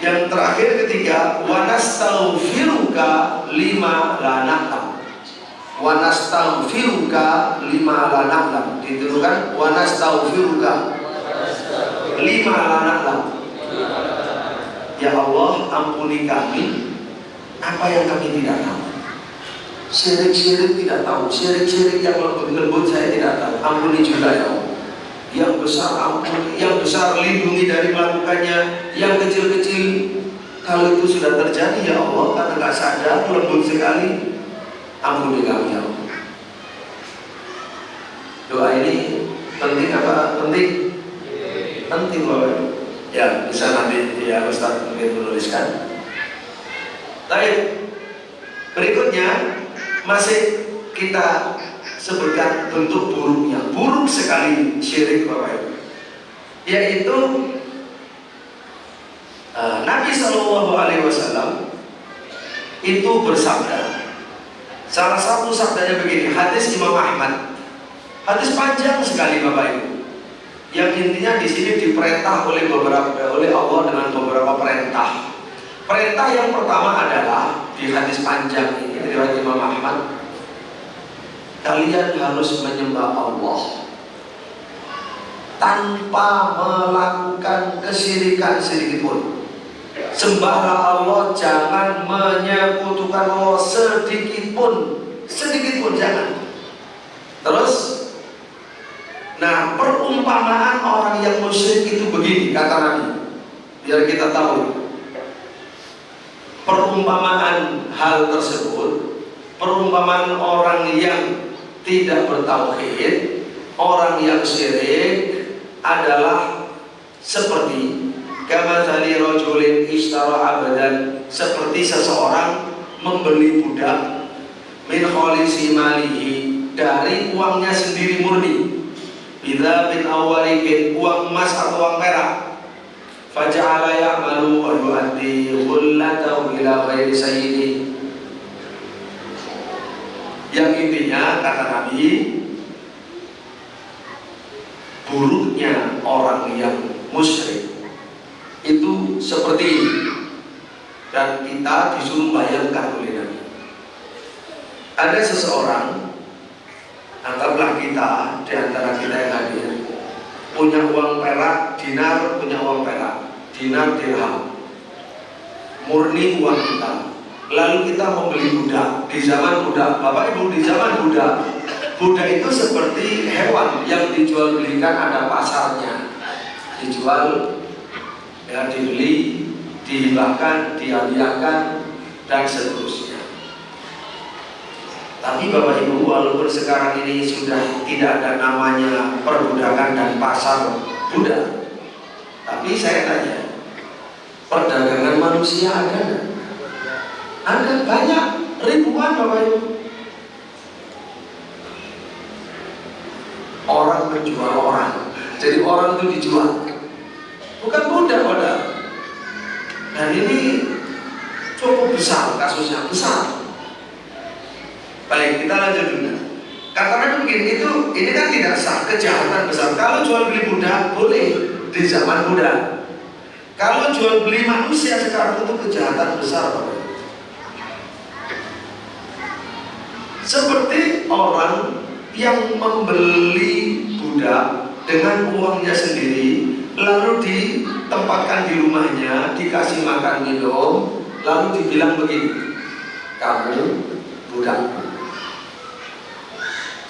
Yang terakhir ketiga, wa nastaghfiruka lima la na'lam. Wa nastaghfiruka lima la na'lam. Dituliskan wa nastaghfiruka lima la na'lam. Ya Allah, ampuni kami apa yang kami tidak tahu. Syirik-syirik tidak tahu, syirik-syirik yang lembut-lembut saya tidak tahu. Ampuni juga ya Allah. Yang besar ampuni, yang besar lindungi dari melakukannya. Yang kecil-kecil, kalau itu sudah terjadi ya Allah, karena nggak sadar, lembut sekali, ampuni kami ya Allah. Doa ini penting apa? Penting? Penting Bapak. Ya, bisa nanti ya Ustaz mungkin menuliskan. Baik, berikutnya masih kita sebutkan bentuk buruknya. Buruk sekali syirik Bapak Ibu, yaitu Nabi SAW itu bersabda. Salah satu sabdanya begini, hadis Imam Ahmad, hadis panjang sekali Bapak Ibu, yang intinya di sini diperintah oleh Allah dengan beberapa perintah. Perintah yang pertama adalah di hadis panjang ini riwayat Imam Ahmad, kalian harus menyembah Allah tanpa melakukan kesyirikan sedikit pun. Sembahlah Allah, jangan menyekutukan Allah sedikit pun jangan. Terus, nah, perumpamaan orang yang musyrik itu begini, kata Nabi, biar kita tahu perumpamaan hal tersebut. Perumpamaan orang yang tidak bertauhid, orang yang syirik adalah seperti kamatsali rajulin ishtara abadan, seperti seseorang membeli budak min khalisi malihi, dari uangnya sendiri murni, bila bin awarikin, uang emas atau uang perak, faja'ala ya'malu wa yu'addi khullatahu ila ghairi sayyidi. Yang intinya kata Nabi, buruknya orang yang musyrik itu seperti ini, dan kita disuruh bayangkan oleh Nabi. Ada seseorang, anggaplah kita, di antara kita yang hadir, punya uang perak, dinar, punya uang perak, dinar, dirham, murni uang kita. Lalu kita membeli budak. Di zaman budak, Bapak Ibu, di zaman budak, budak itu seperti hewan yang dijual belikan, ada pasarnya, dijual, ya, dibeli, dihibahkan, dihadiahkan, dan seterusnya. Tapi Bapak Ibu, walaupun sekarang ini sudah tidak ada namanya perbudakan dan pasar budak, tapi saya tanya, perdagangan manusia ada nggak? Ada, banyak, ribuan Bapak Ibu. Orang menjual orang, jadi orang itu dijual, bukan budak padahal. Dan ini cukup besar kasusnya, besar. Baik, kita lanjut dulu. Katakan begini, ini kan tidak sah, kejahatan besar. Kalau jual beli budak boleh di zaman budak. Kalau jual beli manusia sekarang itu kejahatan besar Bapak. Seperti orang yang membeli budak dengan uangnya sendiri, lalu ditempatkan di rumahnya, dikasih makan minum, lalu dibilang begini, kamu budakku,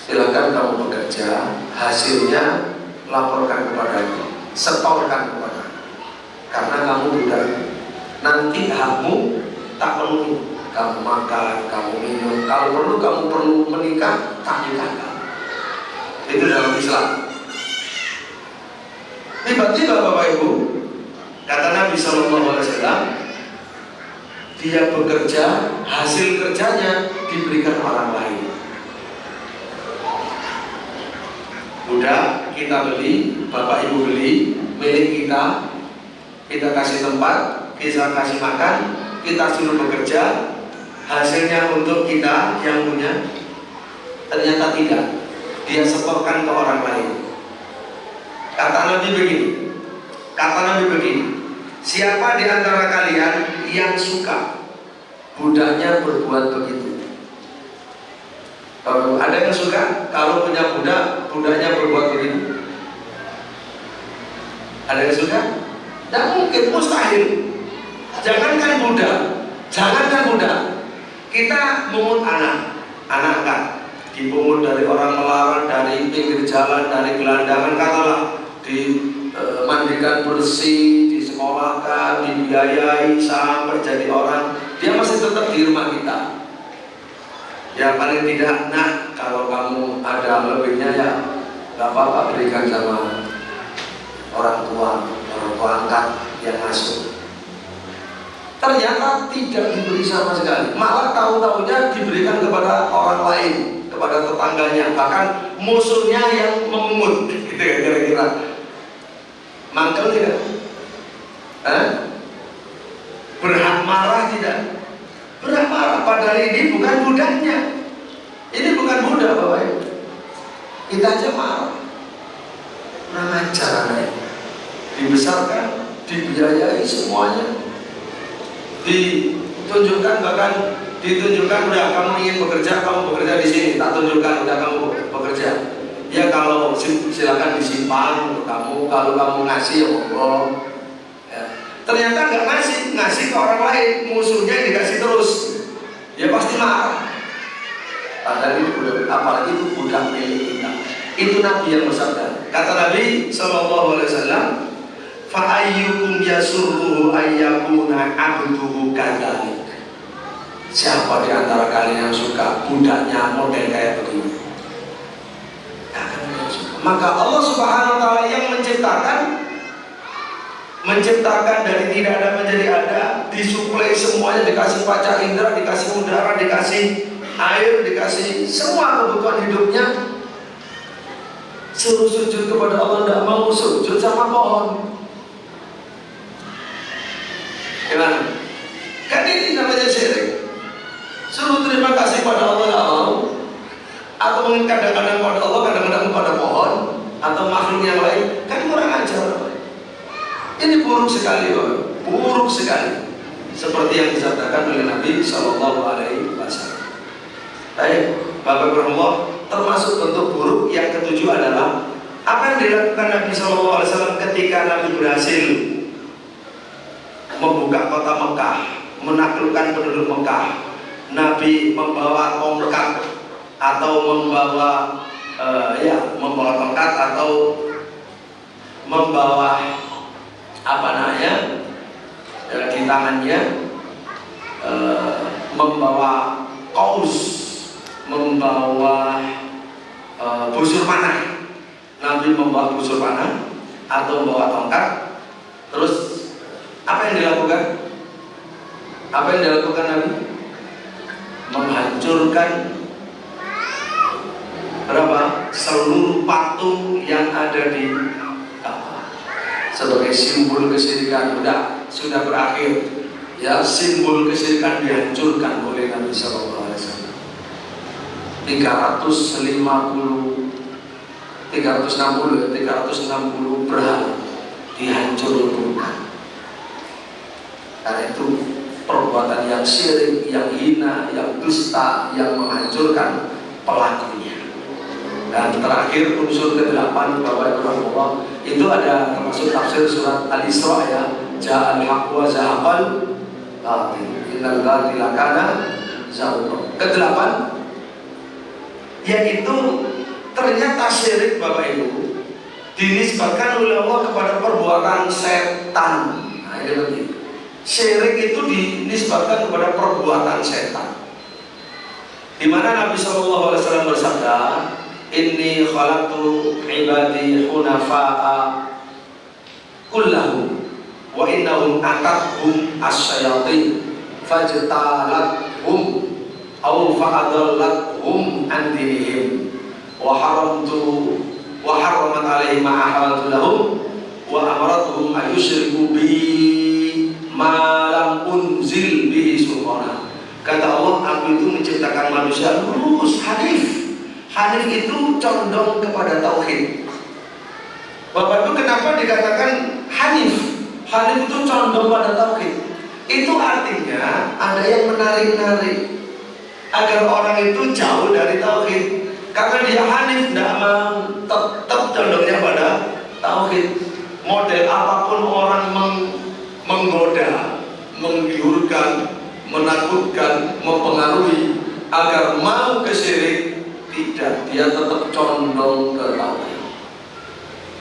silakan kamu bekerja, hasilnya laporkan kepadaku, setorkan kepadaku, karena kamu budak. nanti hakmu tak penuhi. Kamu makan, kamu minum, kalau perlu kamu perlu menikah, tak nikahkan. Itu dalam Islam. Tiba-tiba Bapak Ibu, kata Nabi SAW, dia bekerja, hasil kerjanya diberikan orang lain. Udah kita beli, Bapak Ibu beli, milik kita, kita kasih tempat, kita kasih makan, kita suruh bekerja, hasilnya untuk kita yang punya. Ternyata tidak, dia setorkan ke orang lain. Kata Nabi begini, siapa di antara kalian yang suka budaknya berbuat begitu? Kalau ada yang suka kalau punya budaknya berbuat begitu? Ada yang suka? Tidak mungkin, mustahil. Jangankan budak, kita mungut anak kan dipungut dari orang melarat, dari pinggir jalan, dari gelandangan, katalah dimandikan bersih, disekolahkan, dibiayai sampai jadi orang, dia masih tetap di rumah kita. Ya paling tidak, nah kalau kamu ada lebihnya ya gak apa-apa, berikan sama orang tua angkat yang masuk. Ternyata tidak diberi sama sekali, malah tahu-tahunya diberikan kepada orang lain, kepada tetangganya, bahkan musuhnya yang memungut, gitu ya kira-kira. Mangkel tidak? Berhak marah tidak? Berhak marah, padahal ini bukan budaknya. Ini bukan budak Bapak Ibu. Kita aja marah. Kurang ajar anaknya. Dibesarkan, dibiayai semuanya, ditunjukkan, bahkan ditunjukkan udah kamu ingin bekerja, kamu bekerja di sini, tak tunjukkan udah kamu bekerja. Ya kalau silakan disimpan untuk kamu, kalau kamu ngasih ya monggo. Ya. Ternyata nggak ngasih ke orang lain, musuhnya yang dikasih terus, ya pasti marah. Padahal ini budak, apalagi itu budak milik kita. Itu Nabi yang bersabda. Kata Nabi SAW, fa'ayyukum yasurruhu ayyakuna abduhu kadzalik. Siapa di antara kalian yang suka budaknya model kayak begini? Maka Allah Subhanahu wa taala yang menciptakan dari tidak ada menjadi ada, disuplai semuanya, dikasih panca indera, dikasih udara, dikasih air, dikasih semua kebutuhan hidupnya. Suruh sujud kepada Allah, tidak mau, sujud sama pohon. Gimana? Kan ini namanya syirik. Suruh terima kasih pada Allah, tidak mau. Atau mungkin kadang-kadang pada Allah, kadang-kadang pada pohon atau makhluk yang lain, kan kurang ajar. Ini buruk sekali, buruk sekali. Seperti yang disabdakan oleh Nabi SAW. Baik, Bapak Allah, termasuk bentuk buruk yang ketujuh adalah apa yang dilakukan Nabi SAW ketika Nabi berhasil membuka kota Mekah, menaklukkan penduduk Mekah. Nabi membawa tongkat atau membawa tongkat atau membawa apa namanya di tangannya, membawa kaus, membawa busur panah. Nabi membawa busur panah atau membawa tongkat. Terus apa yang dilakukan? Apa yang dilakukan Nabi? Menghancurkan berapa? Seluruh patung yang ada di Ka'bah sebagai simbol kesyirikan. Sudah berakhir. Ya, simbol kesyirikan dihancurkan oleh Nabi SAW. 360 berhala dihancurkan. Karena itu perbuatan yang syirik, yang hina, yang dusta, yang menghancurkan pelakunya. Dan terakhir unsur ke-8 Bapak Ibu Allah, itu ada termasuk tafsir surat Al-Isra ya, ja'al haqq wa zahaqal batil innal batila kana zahuqa. Ke-8 yaitu ternyata syirik Bapak Ibu dinisbatkan oleh Allah kepada perbuatan setan. Nah, ini penting. Syirik itu dinisbatkan kepada perbuatan setan. Di mana Nabi SAW bersabda, Inni khalaqtu ibadi hunafa'a kullahum wa innahum atathum asyayatin fajtalathum aw fa'adallathum an dinihim wa haramat alaihim ma ahaltu lahum wa amaratuhum an yusyriku bi ma lam unzil bihi sultana. Kata Allah, aku itu menciptakan manusia lurus, hanif. Hanif itu condong kepada tauhid. Bapak Ibu, kenapa dikatakan hanif? Hanif itu condong pada tauhid. Itu artinya ada yang menarik-narik agar orang itu jauh dari tauhid. Karena dia hanif, tidak mau, tetap condongnya pada tauhid. Model apapun orang menggoda, menggiurkan, menakutkan, mempengaruhi agar mau ke syirik, tidak, dia tetap condong ke tauhid.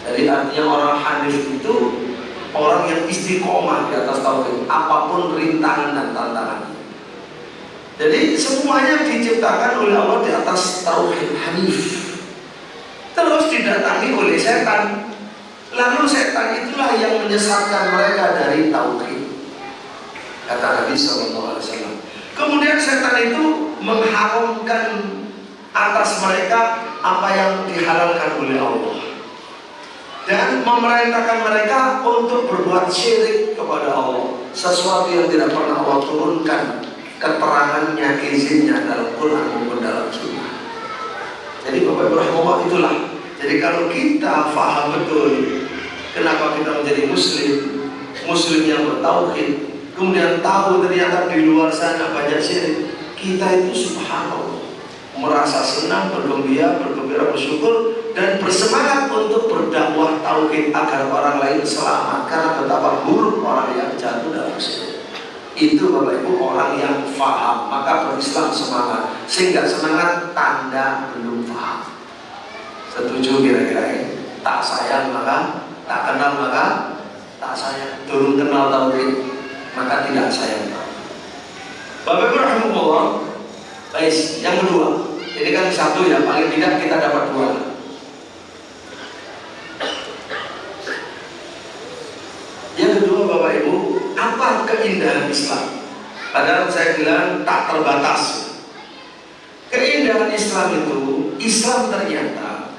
Jadi artinya orang hanif itu orang yang istiqomah di atas tauhid, apapun rintangan dan tantangan. Jadi semuanya diciptakan oleh Allah di atas tauhid hanif. Terus didatangi oleh setan. Lalu setan itulah yang menyesatkan mereka dari tauhid. Kata Nabi SAW. Kemudian setan itu mengharamkan atas mereka apa yang dihalalkan oleh Allah dan memerintahkan mereka untuk berbuat syirik kepada Allah, sesuatu yang tidak pernah Allah turunkan keterangannya, izinnya dalam Quran maupun dalam Sunnah. Jadi Bapak Ibu rahimahullah, itulah. Jadi kalau kita faham betul kenapa kita menjadi muslim yang bertauhid, kemudian tahu ternyata di luar sana banyak syirik, kita itu subhanallah merasa senang, bergembira, bersyukur dan bersemangat untuk berdakwah tauhid agar orang lain selamat, karena betapa buruk orang yang jatuh dalam syirik. Itu Bapak Ibu orang yang faham, maka berislam semangat. Sehingga semangat tanda belum faham. Setuju kira-kira ya? Tak sayang maka tak kenal maka tak sayang. Turun kenal tauhid maka tidak sayang. Bapak Ibu rahimahullah. Baik, yang kedua, ini kan satu ya, paling tidak kita dapat dua. Yang kedua Bapak Ibu, apa keindahan Islam? Padahal saya bilang tak terbatas. Keindahan Islam itu, Islam ternyata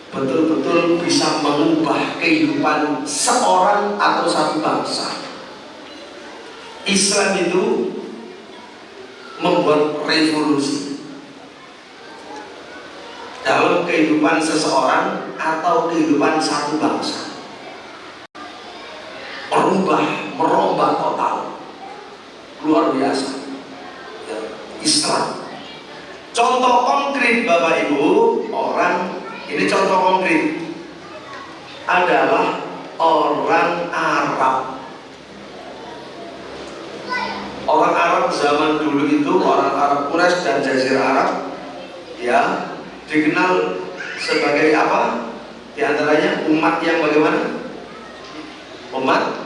betul-betul bisa mengubah kehidupan seorang atau satu bangsa. Islam itu membuat revolusi dalam kehidupan seseorang atau kehidupan satu bangsa. Merombak total, luar biasa ya, Islam. Contoh konkret Bapak Ibu, ini contoh konkret adalah orang Arab. Orang Arab zaman dulu itu, orang Arab Quraisy dan Jazirah Arab ya, dikenal sebagai apa? Di antaranya umat yang bagaimana? Umat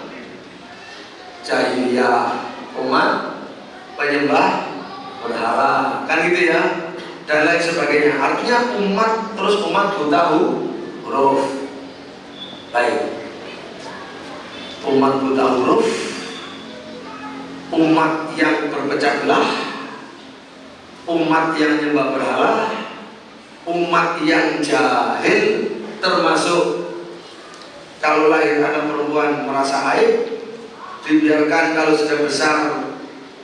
jahiliyah, umat penyembah berhala, kan gitu ya, dan lain sebagainya. Artinya umat buta huruf. Baik, umat buta huruf, umat yang berpecah belah, umat yang nyembah berhala, umat yang jahil, termasuk kalau lahir anak perempuan merasa aib, dibiarkan kalau sudah besar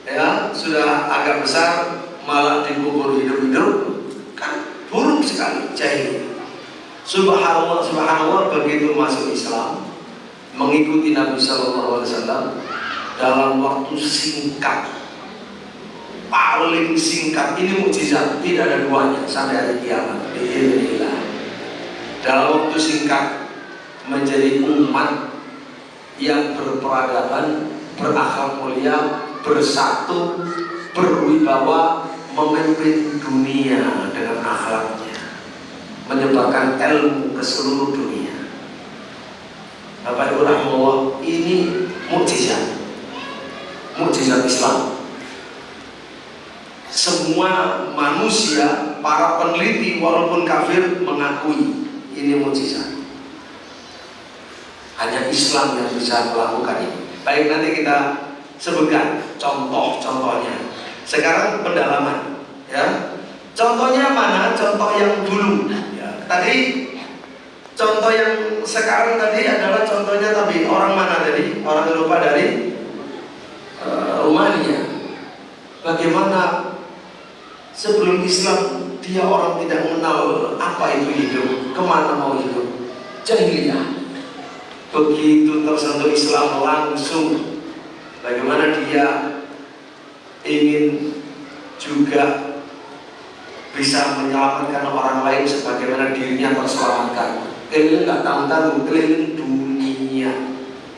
ya, sudah agak besar malah dikubur hidup-hidup, kan buruk sekali, jahil. Subhanallah, begitu masuk Islam, mengikuti Nabi SAW dalam waktu singkat, paling singkat, ini mukjizat, tidak ada duanya sampai hari kiamat. Alhamdulillah, dalam waktu singkat menjadi umat yang berperadaban, berakhlak mulia, bersatu, berwibawa, memimpin dunia dengan akhlaknya, menyebarkan ilmu ke seluruh dunia. Bapak Ibu rahimahullah, ini mukjizat. mukjizat Islam. Semua manusia, para peneliti walaupun kafir mengakui ini mukjizat. Hanya Islam yang bisa melakukan ini. Baik, nanti kita sebutkan contoh-contohnya. Sekarang pendalaman, ya. Contohnya mana? Contoh yang dulu. Ya. Tadi contoh yang sekarang tadi adalah contohnya tapi orang mana tadi? Orang Eropa dari Rumania. Bagaimana sebelum Islam dia orang tidak mengenal apa itu hidup, kemana mau hidup, jahiliyah. Begitu tersentuh Islam langsung bagaimana dia ingin juga bisa menyelamatkan orang lain sebagaimana dirinya terselamatkan. Keliling nggak tahu-tahu, keliling dunia,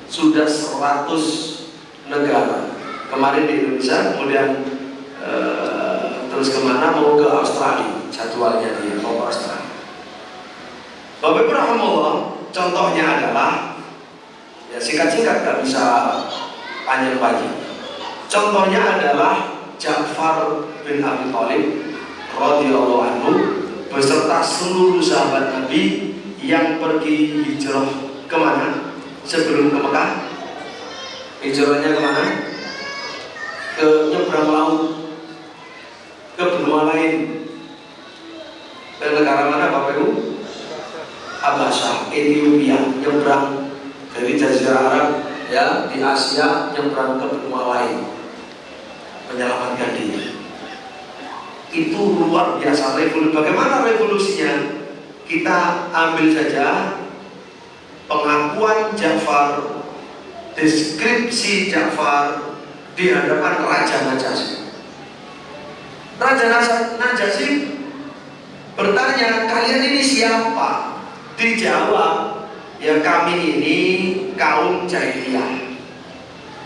sudah 100 negara. Kemarin di Indonesia, kemudian terus kemana, mau ke Australia, jadwalnya dia mau ke Australia. Bapak Ibu rahimahullah, contohnya adalah ya singkat-singkat, gak bisa panjang-panjang. Contohnya adalah Ja'far bin Abi Thalib radhiyallahu anhu beserta seluruh sahabat Nabi yang pergi hijrah kemana? Sebelum ke Mekah, hijrahnya kemana? Ke nyebrang laut, ke benua lain. Ke negara mana Bapak Ibu? Abasyah, Ethiopia, nyebrang dari Jazirah Arab ya di Asia nyebrang ke benua lain, menyelamatkan diri. Itu luar biasa revolusi. Bagaimana revolusinya? Kita ambil saja pengakuan Ja'far, deskripsi Ja'far di hadapan Raja Najasyi. Raja Najasyi bertanya, kalian ini siapa? Dijawab, ya kami ini kaum jahiliyah.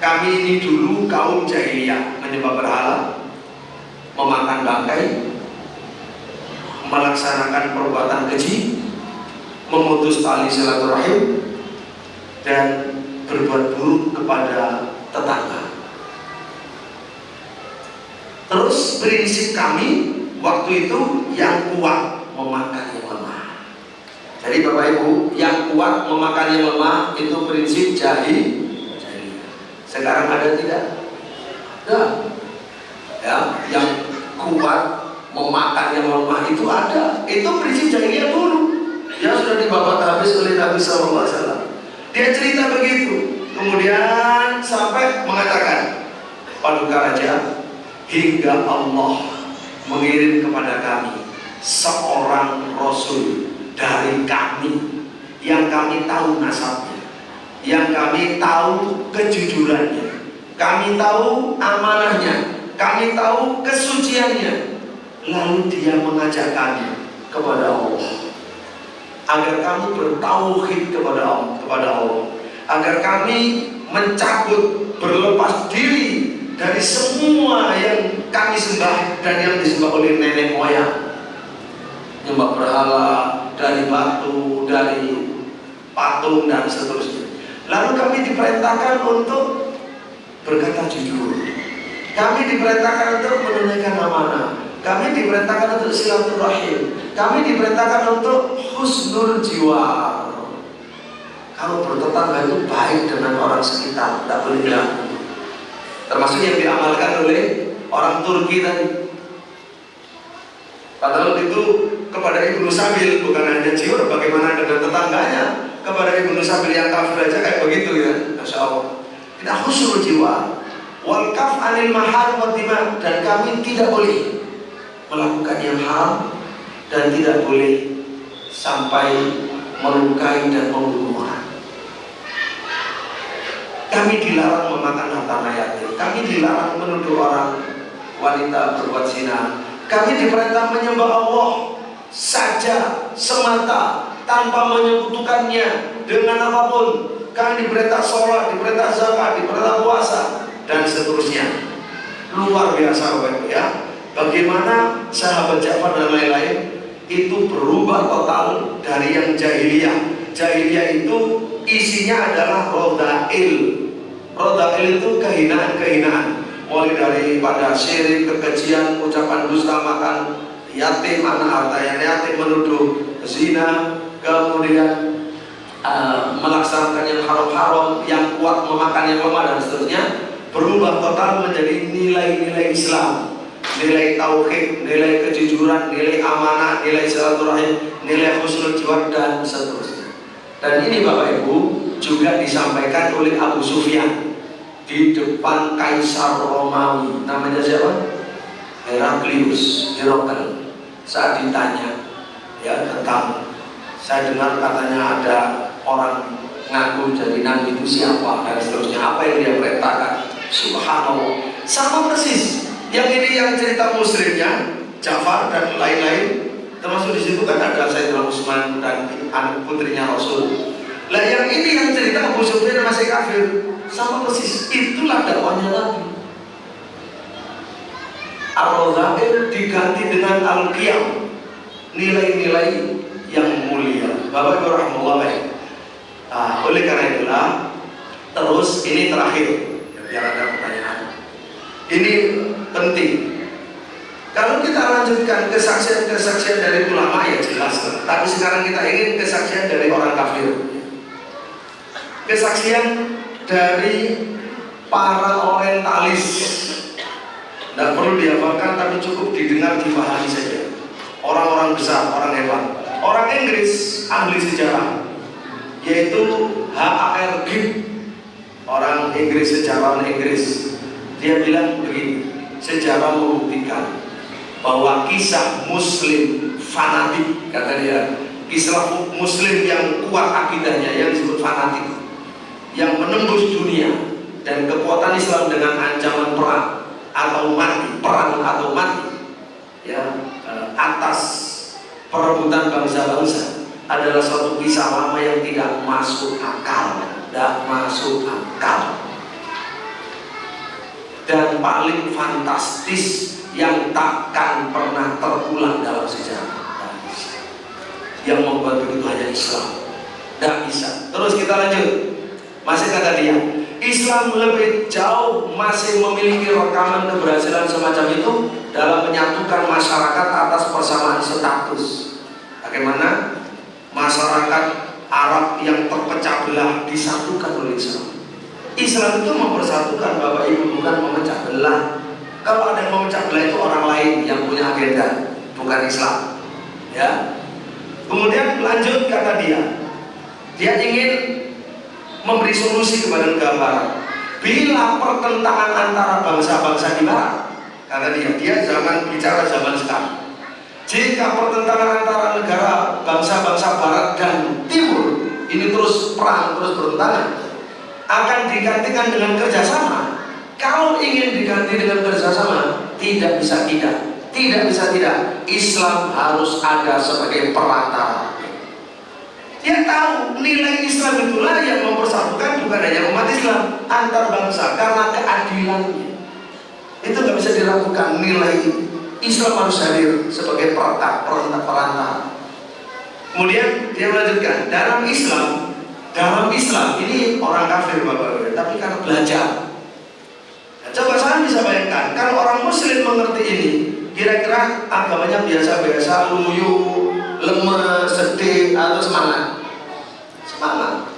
Kami ini dulu kaum jahiliyah, menyembah berhala, memakan bangkai, melaksanakan perbuatan keji, memutus tali silaturahim, dan berbuat buruk kepada tetangga. Terus prinsip kami waktu itu yang kuat memakan yang lemah. Jadi Bapak Ibu, yang kuat memakan yang lemah itu prinsip jahiliyah. Sekarang ada tidak? Ada. Ya, yang kuat memakan yang lemah itu ada. Itu prinsip jahiliyah dulu. Yang sudah dibabat habis oleh Nabi SAW. Dia cerita begitu. Kemudian sampai mengatakan, Paduka Raja, hingga Allah mengirim kepada kami seorang Rasul dari kami yang kami tahu nasabnya, yang kami tahu kejujurannya, kami tahu amanahnya, kami tahu kesuciannya. Lalu dia mengajak kami kepada Allah agar kami bertauhid kepada Allah, agar kami mencabut, berlepas diri dari semua yang kami sembah dan yang disembah oleh nenek moyang, nyembah berhala, dari batu, dari patung dan seterusnya. Lalu kami diperintahkan untuk berkata jujur, kami diperintahkan untuk menunaikan amanah, kami diperintahkan untuk silaturahim, kami diperintahkan untuk husnul jiwar. Kalau bertetangga itu baik dengan orang sekitar, tidak boleh ganggu. Termasuk yang diamalkan oleh orang Turki tadi. Padahal itu kepada Ibnu Sabil, bukan hanya jiwar, bagaimana dengan tetangganya. Kepada Ibnu Sabil yang kafir aja kayak begitu ya, Masya Allah. Kita husnul jiwar, wal kaf anil mahal wa dima, dan kami tidak boleh melakukan yang haram dan tidak boleh sampai melukai dan membunuh orang. Kami dilarang memakan harta yatim, kami dilarang menuduh orang wanita berbuat zina. Kami diperintah menyembah Allah saja semata tanpa menyekutukannya dengan apapun. Kami diperintah sholat, diperintah zakat, diperintah puasa dan seterusnya. Luar biasa Bapak ya. Bagaimana sahabat Ja'far dan lain-lain itu berubah total dari yang jahiliyah. Jahiliyah itu isinya adalah rodail, Radhail itu kehinaan-kehinaan, mulai daripada syirik, kekejian, ucapan dusta, makan yatim, anak harta yang yatim, menuduh zina, kemudian melaksanakan yang haram-haram, yang kuat memakan yang lemah, dan seterusnya. Berubah total menjadi nilai-nilai Islam, nilai tauhid, nilai kejujuran, nilai amanah, nilai silaturahim, nilai husnul jiwar, dan seterusnya. Dan ini Bapak Ibu juga disampaikan oleh Abu Sufyan di depan Kaisar Romawi, namanya siapa? Heraklius, Herakl. Saat ditanya ya tentang, saya dengar katanya ada orang ngaku jadi nabi, itu siapa, dan seterusnya, apa yang dia perintahkan. Subhanallah, sama persis. Yang ini yang cerita muslimnya Ja'far dan lain-lain, termasuk di situ kan ada Sayyidina Utsman dan anak putrinya Rasul. Lah yang ini yang cerita Abu Sufyan masih kafir, sama persis. Itulah dakwahnya Nabi. Ar-Radhail diganti dengan Al-Qiyam, nilai-nilai yang mulia. Bapak Ibu rahimahullah. Oleh karena itulah, terus ini terakhir, biar ada pertanyaan. Ini penting. Kalau kita lanjutkan kesaksian dari ulama ya jelas, tapi sekarang kita ingin kesaksian dari orang kafir. Kesaksian dari para orientalis. Tidak perlu dihafalkan, tapi cukup didengar, dipahami saja. Orang-orang besar, orang hebat, orang Inggris, ahli sejarah, yaitu H.A.R. Gibb, orang Inggris, sejarawan Inggris. Dia bilang begini, sejarah membuktikan bahwa kisah Muslim fanatik, kata dia, kisah Muslim yang kuat akidahnya, yang disebut fanatik, yang menembus dunia, dan kekuatan Islam dengan ancaman perang atau mati, perang atau mati, ya, atas perebutan bangsa-bangsa, adalah suatu kisah lama yang tidak masuk akal, dan paling fantastis yang takkan pernah terulang dalam sejarah. Yang membuat begitu hanya Islam. Tidak bisa. Terus kita lanjut. Masih kata dia, Islam lebih jauh masih memiliki rekaman keberhasilan semacam itu dalam menyatukan masyarakat atas persamaan status. Bagaimana masyarakat Arab yang terpecah belah disatukan oleh Islam. Islam itu mempersatukan, Bapak Ibu, bukan memecah belah. Kalau ada yang memecah belah itu orang lain yang punya agenda, bukan Islam. Ya. Kemudian lanjut kata dia ingin memberi solusi kepada negara Barat. Bila pertentangan antara bangsa-bangsa di Barat, kata dia jangan bicara zaman sekarang. Jika pertentangan antara negara bangsa-bangsa Barat dan Timur ini terus perang, terus bertentangan, akan digantikan dengan kerjasama. Kalau ingin diganti dengan kerjasama, tidak bisa tidak. Islam harus ada sebagai perantara. Dia tahu nilai Islam itulah yang mempersatukan bukan hanya umat Islam, antar bangsa, karena keadilannya. Itu nggak bisa diragukan, nilai Islam harus hadir sebagai perantara. Kemudian dia melanjutkan, dalam Islam ini orang kafir Bapak, tapi karena belajar. Nah, coba saya bisa bayangkan, kalau orang Muslim mengerti ini, kira-kira agamanya biasa-biasa, luyu, lemes, sedih, atau semangat? Semangat.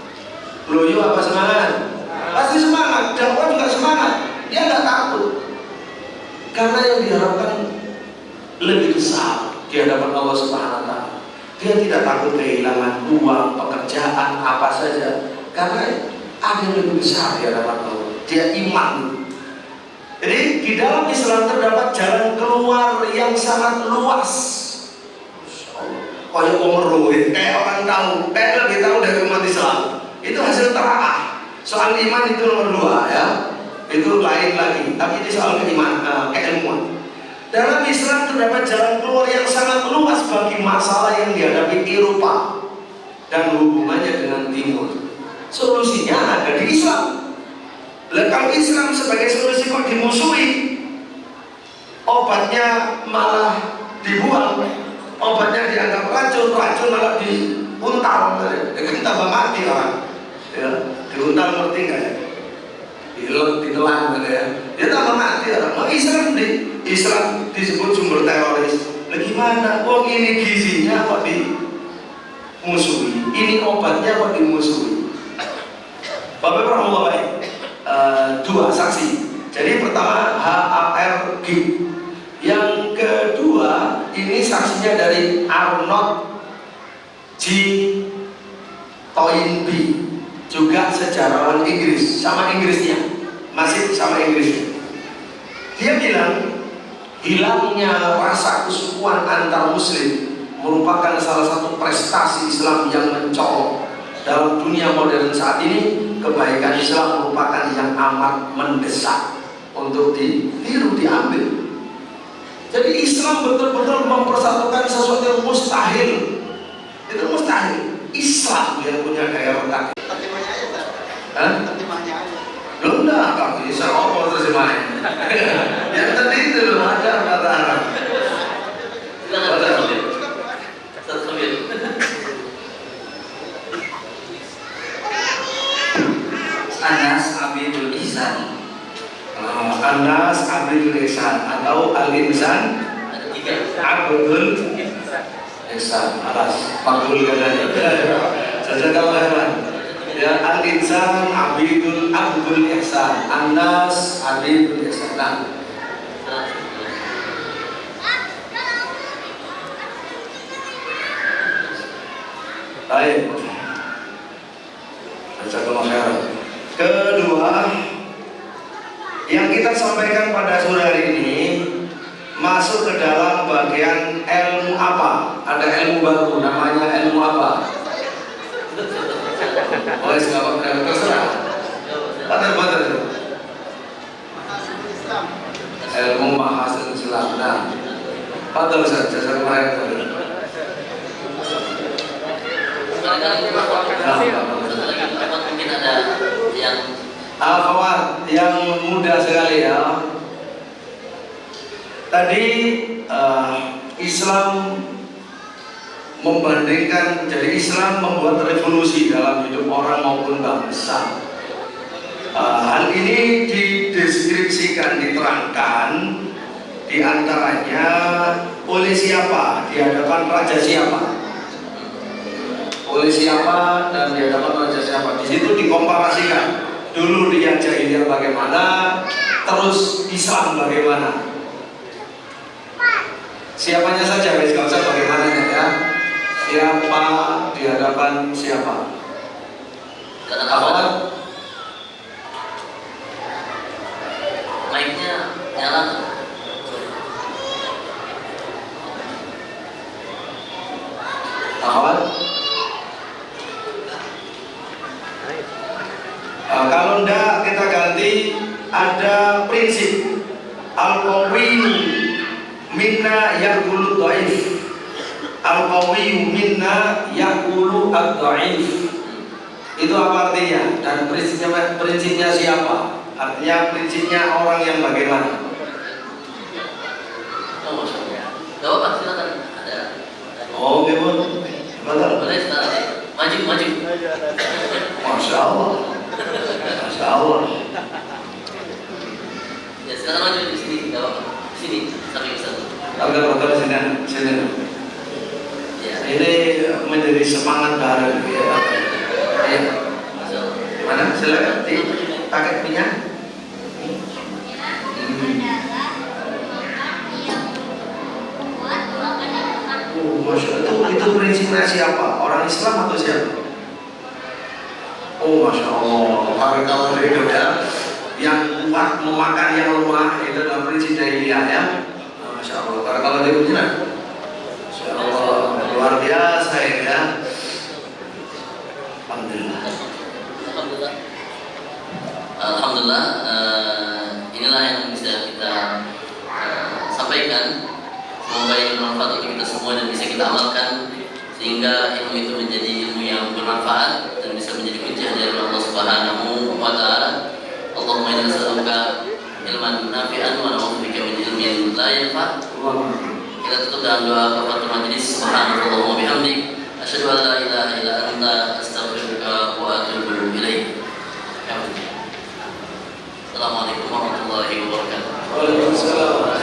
Loyo apa semangat? Pasti semangat. Dakwah juga semangat. Dia nggak takut. Karena yang diharapkan lebih besar di hadapan Allah Subhanahu wa Ta'ala. Dia tidak takut kehilangan uang, pekerjaan, apa saja. Karena ada yang lebih besar di hadapan Allah. Dia iman. Jadi di dalam Islam terdapat jalan keluar yang sangat luas. Kayak pemeruh, kayak orang tahu, kayak lebih tahu dari umat Islam. Itu hasil teraah. Soal iman itu nomor 2 ya. Itu lain lagi. Tapi ini soal keilmuan. Dalam Islam terdapat jalan keluar yang sangat luas bagi masalah yang dihadapi Eropa dan hubungannya dengan Timur. Solusinya ada di Islam. Kalau Islam sebagai solusi kok dimusuhi, obatnya malah dibuang. Obatnya dianggap racun malah diuntal, kan tambah mati orang. Ya, diuntal ngerti nggak ya? ditelan gitu ya. Dia tak mengerti orang. Nah, Islam disebut sumber teroris. Nah, gimana? Wong ini gizinya kok dimusuhi, ini obatnya kok dimusuhi. Bapak rahimahullah baik. Dua saksi. Jadi pertama HARG. Yang kedua ini saksinya dari Arnold G. Toynbee, juga sejarawan Inggris, sama Inggrisnya, masih sama Inggrisnya. Dia bilang hilangnya rasa kesukuan antar muslim merupakan salah satu prestasi Islam yang mencolok dalam dunia modern saat ini. Kebaikan Islam merupakan yang amat mendesak untuk ditiru, diambil. Jadi Islam betul-betul mempersatukan sesuatu yang mustahil. Itu mustahil. Islam yang punya gaya otak. Terjemahnya aja, Pak. Hah? Terjemahnya aja. Belum dah, kami bisa apa terjemahnya. Yang tadi itu loh, ada kata Arab. Silakan Ustaz Khabir. Anas Abidul Ihsan. Anas Abidul Ihsan atau Al-Insan Ada 3. Abdul Ihsan. Alas, Pakul katanya. Jazakallah khairan. Ya, Al-Insan Abidul Ihsan. Anas Abidul Ihsan. Nah, baik. Jazakallah khairan. Kedua, yang kita sampaikan pada sore hari ini masuk ke dalam bagian ilmu apa? Ada ilmu baru, namanya ilmu apa? Oh, nggak terserah. Betul. Islam. Ilmu mahasil Islam. Nah, betul saja saya kemarin. Mungkin ada yang Al-Fawad yang mudah sekali ya. Tadi Islam membandingkan, jadi Islam membuat revolusi dalam hidup orang maupun bangsa. Hal ini dideskripsikan, diterangkan diantaranya oleh siapa, di hadapan raja siapa, oleh siapa dan di hadapan raja siapa. Di situ dikomparasikan dulu dia jahiliyah bagaimana, terus Islam bagaimana. Siapanya saja, guys, nggak usah bagaimana ya. Siapa di hadapan siapa? Apa? Mic-nya nyala. Apa? Kalau enggak kita ganti, ada prinsip al-qawiyyu minna yaqulu dhaif. Al-qawiyyu minna yaqulu ad-dhaif. Itu apa artinya? Dan prinsipnya siapa? Artinya prinsipnya orang yang bagaimana? Oh, Masya Allah. Gak apa-apa, silakan. Ada. Oh, betul. Betul. Boleh silakan. Maju. Masya Allah. Masya Allah. Ya silakan maju di sini. Gak apa-apa. Di sini sampai bisa. Betul sini. Ya. Ini menjadi semangat baru ya. Ya. Masya Allah. Mana? Silakan pakai minyak. Masya Allah, itu prinsipnya siapa? Orang Islam atau siapa? Oh, Masya Allah, kalau itu ya, yang kuat memakan yang lemah itu adalah prinsip jahiliyah ya. Masya Allah, kalau dia begini, Masya Allah, luar biasa ya. Alhamdulillah, inilah yang bisa kita sampaikan. Semoga ini bermanfaat untuk kita semua dan bisa kita amalkan, sehingga ilmu itu menjadi ilmu yang bermanfaat dan bisa menjadi hujjah dari Allah Subhanahu wa Ta'ala. Allahumma inna nas'aluka ilman nafi'an wa na'udzubika min ilmin la yanfa'. Kita tutup dengan doa kafaratul majlis. Subhanallah wa bihamdik, asyhadu an la ilaha illa anta, astaghfiruka wa atubu ilaik. Assalamualaikum warahmatullahi wabarakatuh. Waalaikumsalam.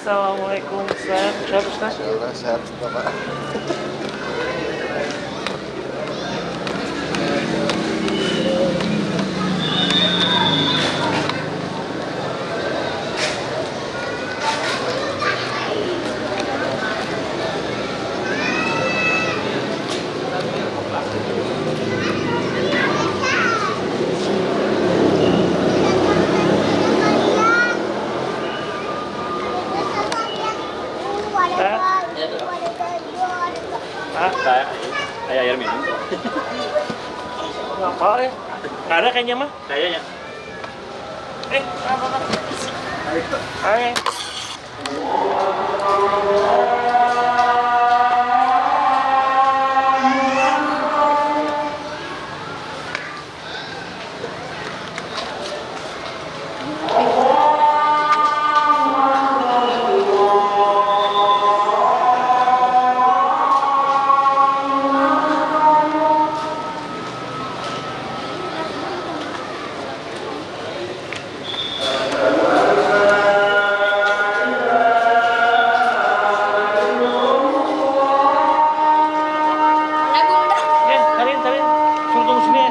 Assalamualaikum Ustaz. Sehat Ustaz? Insyaallah sehat Bapak. Kayak air minum. Apa ya? Nggak ada kayaknya mah. Kayaknya. Apa? Ayo.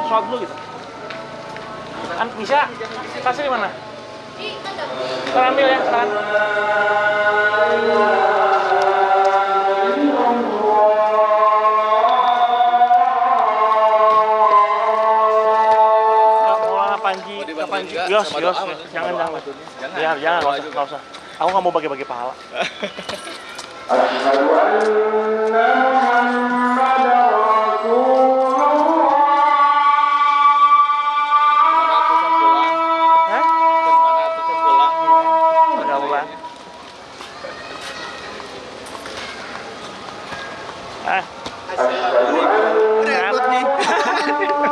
Sholat dulu gitu. Bisa? Tasnya di mana? Kita ambil ya sekarang. Panji. Yos. Jangan. Ya, jangan, nggak usah. Aku nggak mau bagi-bagi pahala. Asyhadu anna Muhammadar Rasulullah.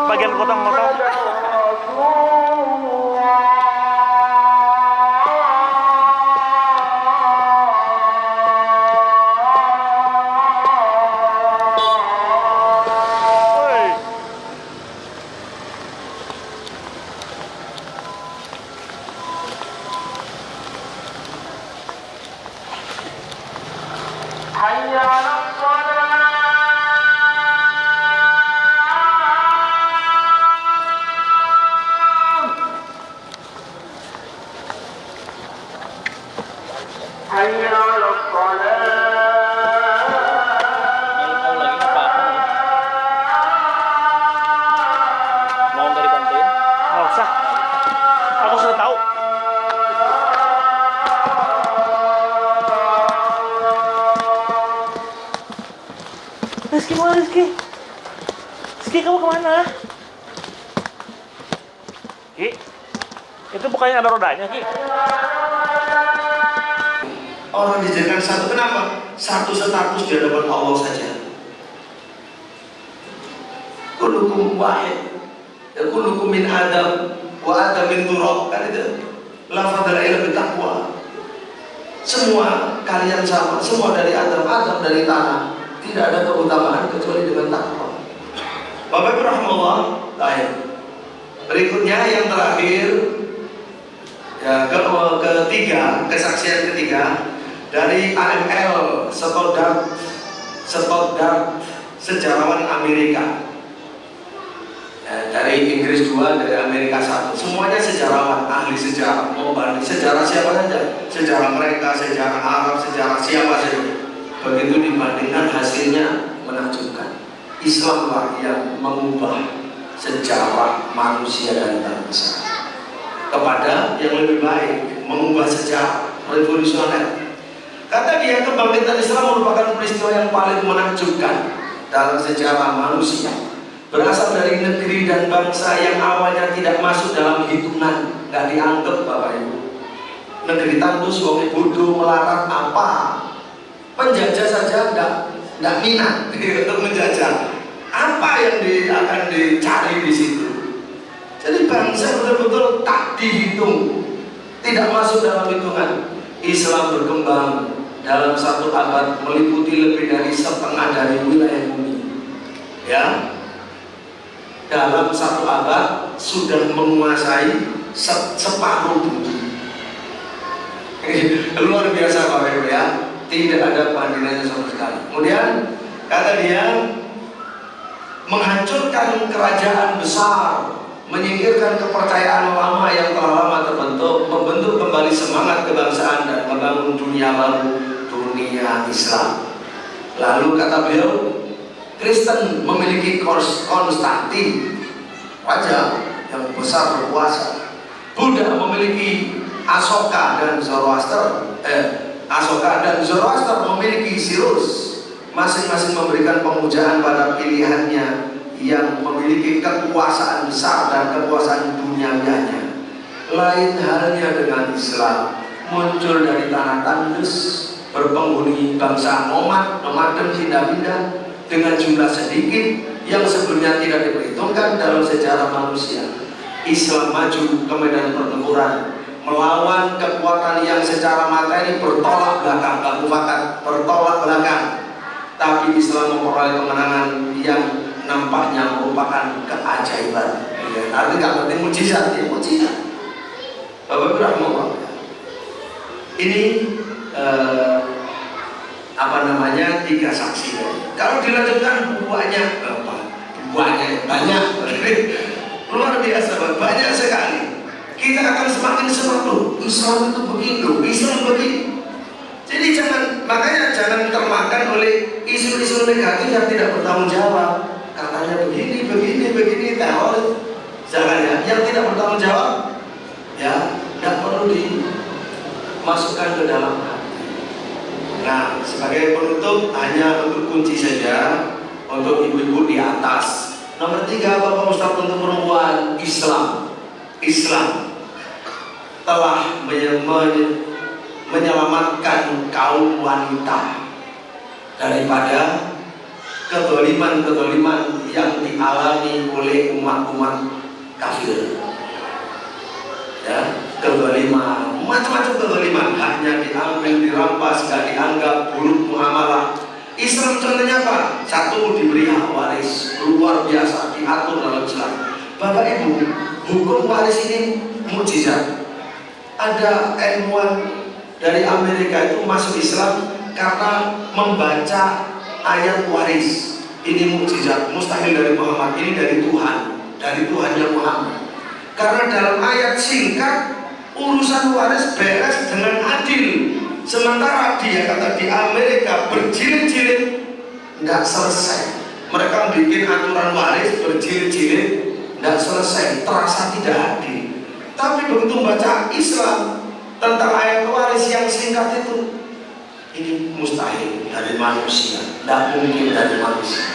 Bagian potong-potong. Hayya 'alas shalah. Hayya 'alas shalah. Mau nggak dibantuin? Nggak usah. Aku sudah tahu. Rizky, mana Rizky? Rizky, kamu kemana? Ki, itu bukannya ada rodanya, Ki? Orang dijadikan satu, kenapa? Satu status di hadapan Allah saja. Kullukum wahid, kullukum min Adam, wa Adam min turab, kan itu? La fadla illa bittaqwa. Semua kalian sama, semua dari Adam, Adam dari tanah. Tidak ada keutamaan kecuali dengan takwa. Bapak rahimahullah, baik. Berikutnya yang terakhir, ya ketiga, kesaksian ketiga dari AML Stoddard, sejarawan Amerika. Ya, dari Inggris 2, dari Amerika 1. Semuanya sejarawan, ahli sejarah, membanding sejarah siapa saja, sejarah mereka, sejarah Arab, sejarah siapa saja. Begitu dibandingkan hasilnya menakjubkan. Islamlah yang mengubah sejarah manusia dan bangsa kepada yang lebih baik, mengubah sejarah revolusioner. Kata dia, kebangkitan Islam merupakan peristiwa yang paling menakjubkan dalam sejarah manusia. Berasal dari negeri dan bangsa yang awalnya tidak masuk dalam hitungan, nggak dianggap Bapak Ibu. Negeri tandus, wong bodoh, melarat apa? Penjajah saja enggak minat untuk menjajah. Apa yang akan dicari di situ? Jadi bangsa betul-betul tak dihitung, tidak masuk dalam hitungan. Islam berkembang dalam 1 abad, meliputi lebih dari setengah dari wilayah bumi. Ya, dalam 1 abad sudah menguasai separuh bumi. Luar biasa Bapak Ibu ya, tidak ada bandingannya sama sekali. Kemudian kata dia, menghancurkan kerajaan besar, menyingkirkan kepercayaan lama yang telah lama terbentuk, membentuk kembali semangat kebangsaan dan membangun dunia baru, dunia Islam. Lalu kata beliau, Kristen memiliki Konstantin, raja yang besar berkuasa. Buddha memiliki Asoka dan Zoroaster. Asoka dan Zoroaster memiliki Sirus. Masing-masing memberikan pemujaan pada pilihannya yang memiliki kekuasaan besar dan kekuasaan duniawianya. Lain halnya dengan Islam, muncul dari tanah tandus, berpenghuni bangsa nomaden pindah-pindah dengan jumlah sedikit yang sebelumnya tidak diperhitungkan dalam sejarah manusia. Islam maju ke medan pertempuran melawan kekuatan yang secara materi bertolak belakang, gak mufakat, bertolak belakang. Tapi Islam memperoleh kemenangan yang nampaknya merupakan keajaiban. Artinya gak penting mujizat, ya mujizat. Bapak Ibu rahimahullah. Ini tiga saksi. Kalau dilanjutkan banyak luar biasa, banyak sekali. Kita akan semakin senang, Islam itu begini, Islam begini. Jadi makanya jangan termakan oleh isu-isu negatif yang tidak bertanggung jawab. Katanya begini, teroris. Jangan ya, yang tidak bertanggung jawab, ya tidak perlu dimasukkan ke dalam hati. Nah, sebagai penutup hanya untuk kunci saja untuk ibu-ibu di atas. Nomor 3, Bapak Ustadz untuk perempuan, Islam telah menyelamatkan kaum wanita daripada kezaliman yang dialami oleh umat-umat kafir. Ya, kezaliman, macam-macam kezaliman, haknya diambil, dirampas, gak dianggap, buruk muamalah. Islam contohnya apa? 1, diberi hak waris, luar biasa diatur dalam Islam. Bapak Ibu, hukum waris ini mukjizat. Ada ilmuwan dari Amerika itu masuk Islam karena membaca ayat waris. Ini mukjizat, mustahil dari Muhammad, ini dari Tuhannya Muhammad. Karena dalam ayat singkat urusan waris beres dengan adil. Sementara dia kata di Amerika berjilid-jilid nggak selesai. Mereka bikin aturan waris berjilid-jilid nggak selesai, terasa tidak adil. Tapi begitu baca Islam tentang ayat waris yang singkat itu, ini mustahil dari manusia, tidak mungkin dari manusia.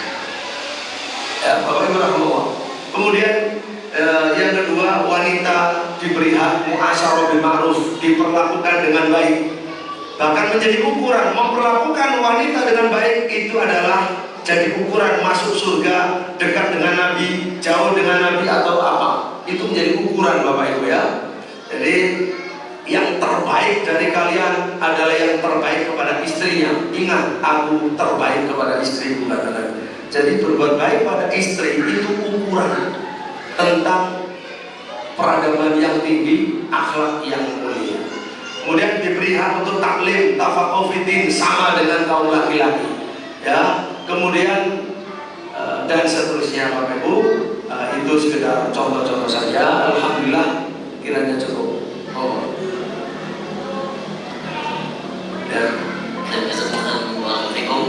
Ya, Bapak Ibu rahimahullah. Kemudian yang kedua, wanita diberi hak muasyarah bil ma'ruf, diperlakukan dengan baik. Bahkan menjadi ukuran memperlakukan wanita dengan baik itu adalah jadi ukuran masuk surga, dekat dengan Nabi, jauh dengan Nabi atau apa. Itu menjadi ukuran Bapak Ibu ya. Jadi yang terbaik dari kalian adalah yang terbaik kepada istrinya. Ingat, aku terbaik kepada istriku, kata Nabi. Jadi berbuat baik pada istri itu ukuran tentang peradaban yang tinggi, akhlak yang mulia. Kemudian diberi hak untuk taklim, tafaqquh fiddin, sama dengan kaum laki-laki. Ya, kemudian dan seterusnya Bapak Ibu, itu sekedar contoh-contoh saja. Alhamdulillah kiranya cukup. Dan Assalamualaikum.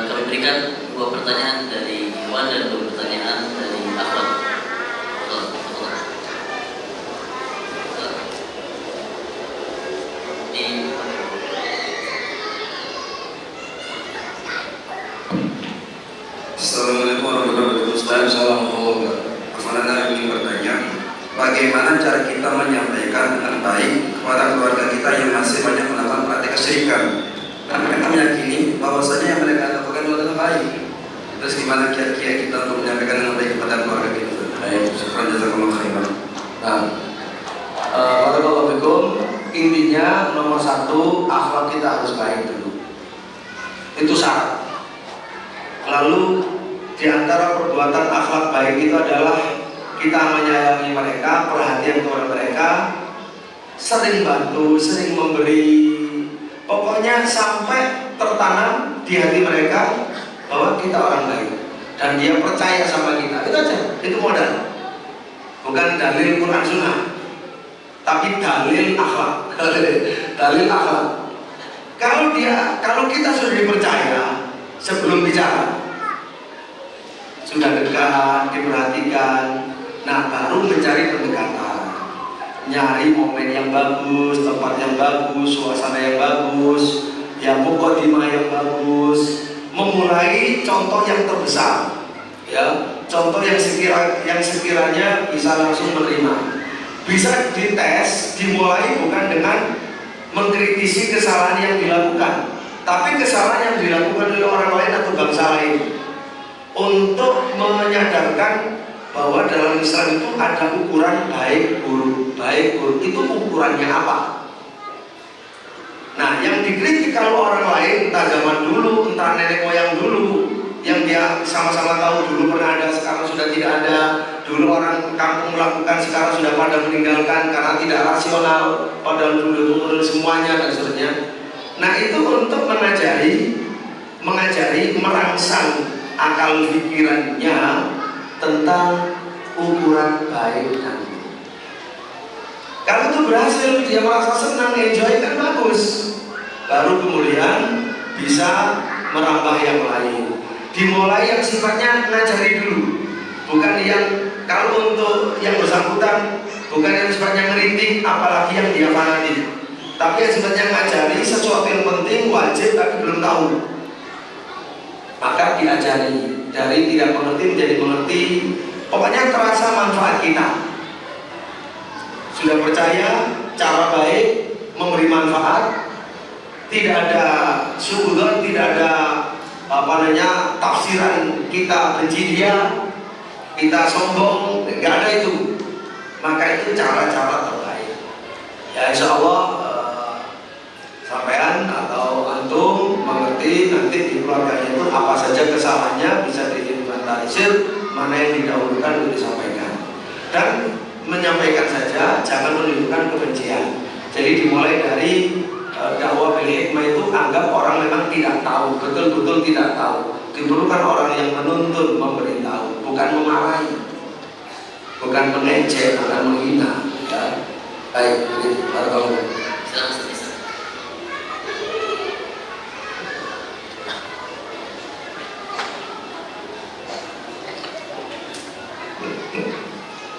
Kami berikan 2 pertanyaan dari Iwan dan 2 pertanyaan dari Ahmad. Assalamualaikum warahmatullahi wabarakatuh. Assalamualaikum. Saya ingin bertanya, bagaimana cara kita menyampaikan dengan baik kepada keluarga kita yang masih banyak melakukan praktik kesyirikan? Karena mereka meyakini bahwasanya yang mereka lakukan itu adalah baik. Terus gimana kira-kira kita untuk menyampaikan dengan baik kepada keluarga kita? Baik, syukran jazakallahu khairan. Nah, barakallahu fikum. Intinya nomor 1, akhlak kita harus baik dulu. Itu syarat. Lalu di antara perbuatan akhlak baik itu adalah kita menyayangi mereka, perhatian kepada mereka, sering bantu, sering memberi, pokoknya sampai tertanam di hati mereka bahwa kita orang baik dan dia percaya sama kita. Itu aja, itu modal. Bukan dalil Quran Sunnah, tapi dalil akhlak. Dalil akhlak. Kalau kita sudah dipercaya sebelum bicara, sudah dekat, diperhatikan, nah baru mencari pendekatan, nyari momen yang bagus, tempat yang bagus, suasana yang bagus, ya mukadimah yang bagus, memulai contoh yang terbesar, ya contoh yang sekiranya bisa langsung menerima, bisa dites, dimulai bukan dengan mengkritisi kesalahan yang dilakukan, tapi kesalahan yang dilakukan oleh orang lain atau bangsa lain, untuk menyadarkan bahwa dalam Islam itu ada ukuran baik buruk. Baik buruk itu ukurannya apa? Nah, yang dikritik kalau orang lain entah zaman dulu, entah nenek moyang dulu, yang dia sama-sama tahu dulu pernah ada, sekarang sudah tidak ada, dulu orang kampung melakukan, sekarang sudah pada meninggalkan karena tidak rasional, padahal dulu semuanya dan seterusnya. Nah, itu untuk mengajari, merangsang akal pikirannya tentang ukuran baik dan buruk. Kalau itu berhasil, dia merasa senang, enjoy, kan bagus. Baru kemudian bisa merambah yang lain. Dimulai yang sifatnya ngajari dulu, bukan yang kalau untuk yang bersangkutan, bukan yang sifatnya ngeritik, apalagi yang dia fanatik, tapi yang sifatnya ngajari sesuatu yang penting, wajib tapi belum tahu, maka diajari dari tidak mengerti menjadi mengerti. Pokoknya terasa manfaat kita. Sudah percaya cara baik memberi manfaat, tidak ada suudzon, tidak ada tafsiran kita benci dia, kita sombong, nggak ada itu. Maka itu cara-cara terbaik. Ya insya Allah sampean atau antum mengerti nanti di keluarganya itu apa saja kesalahannya bisa diinventarisir, mana yang didahulukan untuk disampaikan, dan menyampaikan saja, jangan menunjukkan kebencian. Jadi dimulai dari dakwah bil hikmah itu anggap orang memang tidak tahu, betul-betul tidak tahu. Diperlukan orang yang menuntun, memberitahu, bukan memarahi, bukan mengejek, bukan menghina. Ya. Baik, begitu.